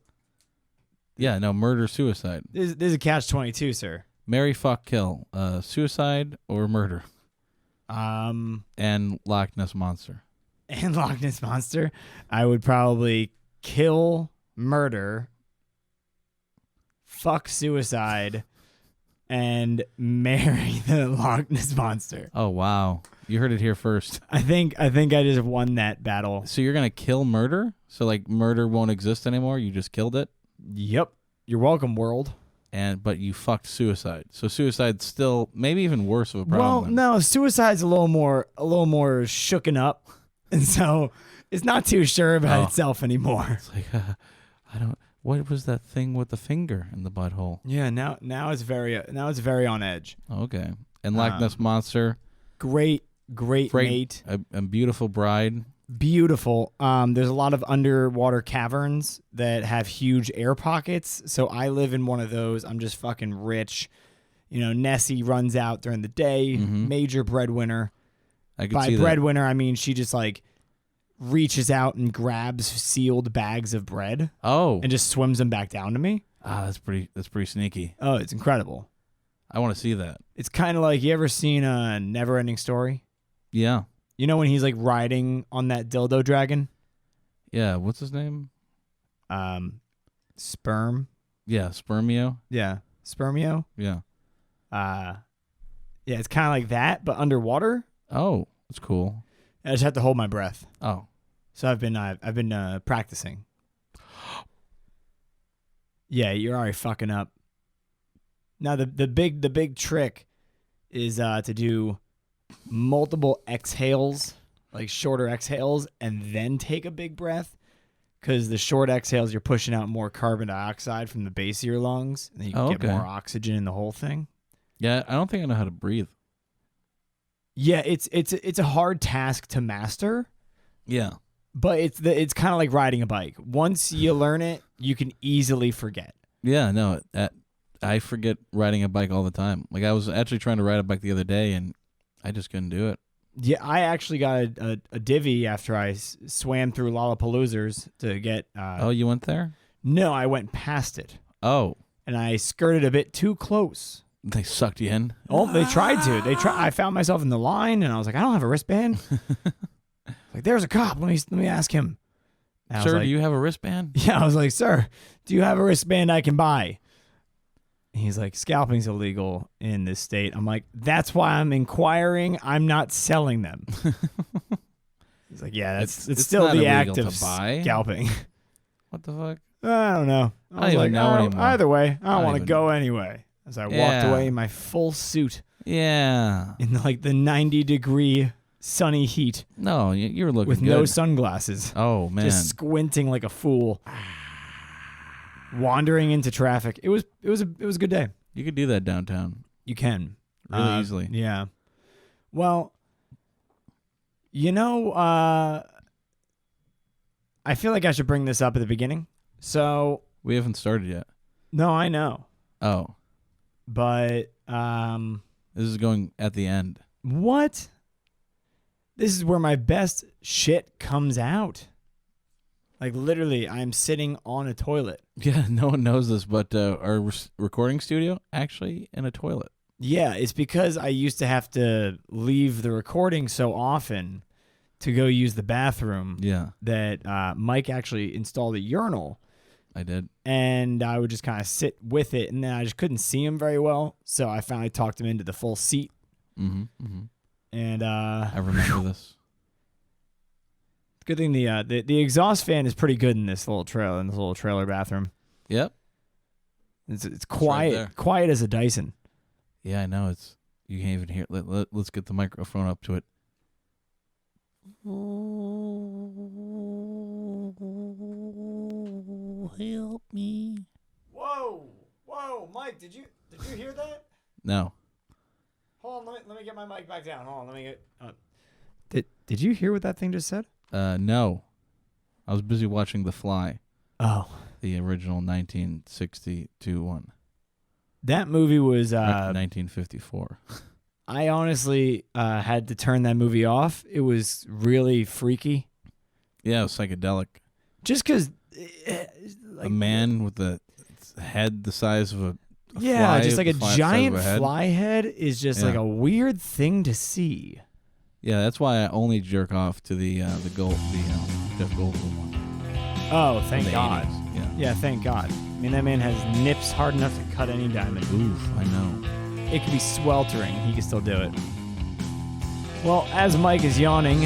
Speaker 2: Murder, suicide.
Speaker 1: this is a catch-22, sir.
Speaker 2: Marry, fuck, kill. Suicide or murder. And Loch Ness Monster.
Speaker 1: And Loch Ness Monster, I would probably kill murder, fuck suicide, and marry the Loch Ness Monster.
Speaker 2: Oh, wow. You heard it here first.
Speaker 1: I think I just won that battle.
Speaker 2: So you're going to kill murder? So, like, murder won't exist anymore? You just killed it?
Speaker 1: Yep. You're welcome, world.
Speaker 2: But you fucked suicide. So suicide's still maybe even worse of a problem.
Speaker 1: Well, no, suicide's a little more shooken up, and so it's not too sure about itself anymore.
Speaker 2: It's like what was that thing with the finger in the butthole?
Speaker 1: Yeah, now it's very on edge.
Speaker 2: Okay. And Loch Ness Monster,
Speaker 1: Great mate.
Speaker 2: a beautiful bride.
Speaker 1: Beautiful. There's a lot of underwater caverns that have huge air pockets. So I live in one of those. I'm just fucking rich. Nessie runs out during the day. Major breadwinner.
Speaker 2: I could
Speaker 1: By
Speaker 2: see
Speaker 1: breadwinner, I mean she just like reaches out and grabs sealed bags of bread.
Speaker 2: Oh.
Speaker 1: And just swims them back down to me.
Speaker 2: That's pretty sneaky.
Speaker 1: Oh, it's incredible.
Speaker 2: I want to see that.
Speaker 1: It's kind of like, you ever seen a Never Ending Story?
Speaker 2: Yeah.
Speaker 1: You know when he's like riding on that dildo dragon?
Speaker 2: Yeah. What's his name?
Speaker 1: Sperm.
Speaker 2: Yeah. Spermio.
Speaker 1: Yeah. Spermio.
Speaker 2: Yeah.
Speaker 1: Yeah, it's kind of like that, but underwater.
Speaker 2: Oh, that's cool.
Speaker 1: I just have to hold my breath.
Speaker 2: Oh.
Speaker 1: So I've been practicing. Yeah, you're already fucking up. Now the big trick is to do multiple exhales, like shorter exhales, and then take a big breath. Because the short exhales, you're pushing out more carbon dioxide from the base of your lungs, and then you can get more oxygen in the whole thing.
Speaker 2: Yeah, I don't think I know how to breathe.
Speaker 1: Yeah, it's a hard task to master.
Speaker 2: Yeah.
Speaker 1: But it's kind of like riding a bike. Once you learn it, you can easily forget.
Speaker 2: Yeah, no, I forget riding a bike all the time. Like I was actually trying to ride a bike the other day, and I just couldn't do it.
Speaker 1: Yeah, I actually got a divvy after I swam through Lollapaloozers to get...
Speaker 2: oh, you went there?
Speaker 1: No, I went past it.
Speaker 2: Oh.
Speaker 1: And I skirted a bit too close.
Speaker 2: They sucked you in?
Speaker 1: Oh, they tried to. I found myself in the line, and I was like, I don't have a wristband. Like, there's a cop. Let me ask him.
Speaker 2: Sir, do you have a wristband?
Speaker 1: Yeah, I was like, sir, do you have a wristband I can buy? He's like, scalping's illegal in this state. I'm like, that's why I'm inquiring. I'm not selling them. He's like, yeah, it's still the act of scalping.
Speaker 2: What the fuck?
Speaker 1: I don't know.
Speaker 2: I don't even know anymore.
Speaker 1: Either way, I don't want to go anyway. As I walked away in my full suit.
Speaker 2: Yeah.
Speaker 1: In like the 90-degree sunny heat.
Speaker 2: No, you were looking
Speaker 1: with
Speaker 2: good.
Speaker 1: No sunglasses.
Speaker 2: Oh man.
Speaker 1: Just squinting like a fool. Wandering into traffic. It was a good day.
Speaker 2: You could do that downtown.
Speaker 1: You can.
Speaker 2: Really easily.
Speaker 1: Yeah. Well, I feel like I should bring this up at the beginning. So
Speaker 2: we haven't started yet.
Speaker 1: No, I know.
Speaker 2: Oh.
Speaker 1: But
Speaker 2: this is going at the end.
Speaker 1: What? This is where my best shit comes out. Like literally, I'm sitting on a toilet.
Speaker 2: Yeah, no one knows this, but our recording studio actually in a toilet.
Speaker 1: Yeah, it's because I used to have to leave the recording so often to go use the bathroom.
Speaker 2: Yeah.
Speaker 1: That Mike actually installed a urinal.
Speaker 2: I did.
Speaker 1: And I would just kind of sit with it, and then I just couldn't see him very well, so I finally talked him into the full seat.
Speaker 2: Mm-hmm. Mm-hmm.
Speaker 1: And
Speaker 2: I remember this.
Speaker 1: Good thing the exhaust fan is pretty good in this little trailer bathroom.
Speaker 2: Yep.
Speaker 1: It's quiet, quiet as a Dyson.
Speaker 2: Yeah, I know. You can't even hear. Let's get the microphone up to it. Oh, help me.
Speaker 1: Whoa, Mike, did you hear that?
Speaker 2: No.
Speaker 1: Hold on, let me get my mic back down. Hold on, let me get. Did you hear what that thing just said?
Speaker 2: No. I was busy watching The Fly,
Speaker 1: Oh,
Speaker 2: the original 1962 one.
Speaker 1: that movie was.
Speaker 2: 1954.
Speaker 1: I honestly had to turn that movie off. It was really freaky.
Speaker 2: Yeah, it was psychedelic.
Speaker 1: Just because.
Speaker 2: A man with a head the size of a
Speaker 1: yeah,
Speaker 2: fly,
Speaker 1: just like a
Speaker 2: size of
Speaker 1: giant
Speaker 2: head.
Speaker 1: fly head is just like a weird thing to see.
Speaker 2: Yeah, that's why I only jerk off to the Jeff Goldblum one.
Speaker 1: Oh, thank
Speaker 2: From the
Speaker 1: God.
Speaker 2: 80s.
Speaker 1: Yeah, thank God. I mean, that man has nips hard enough to cut any diamond.
Speaker 2: Oof, I know.
Speaker 1: It could be sweltering. He can still do it. Well, as Mike is yawning,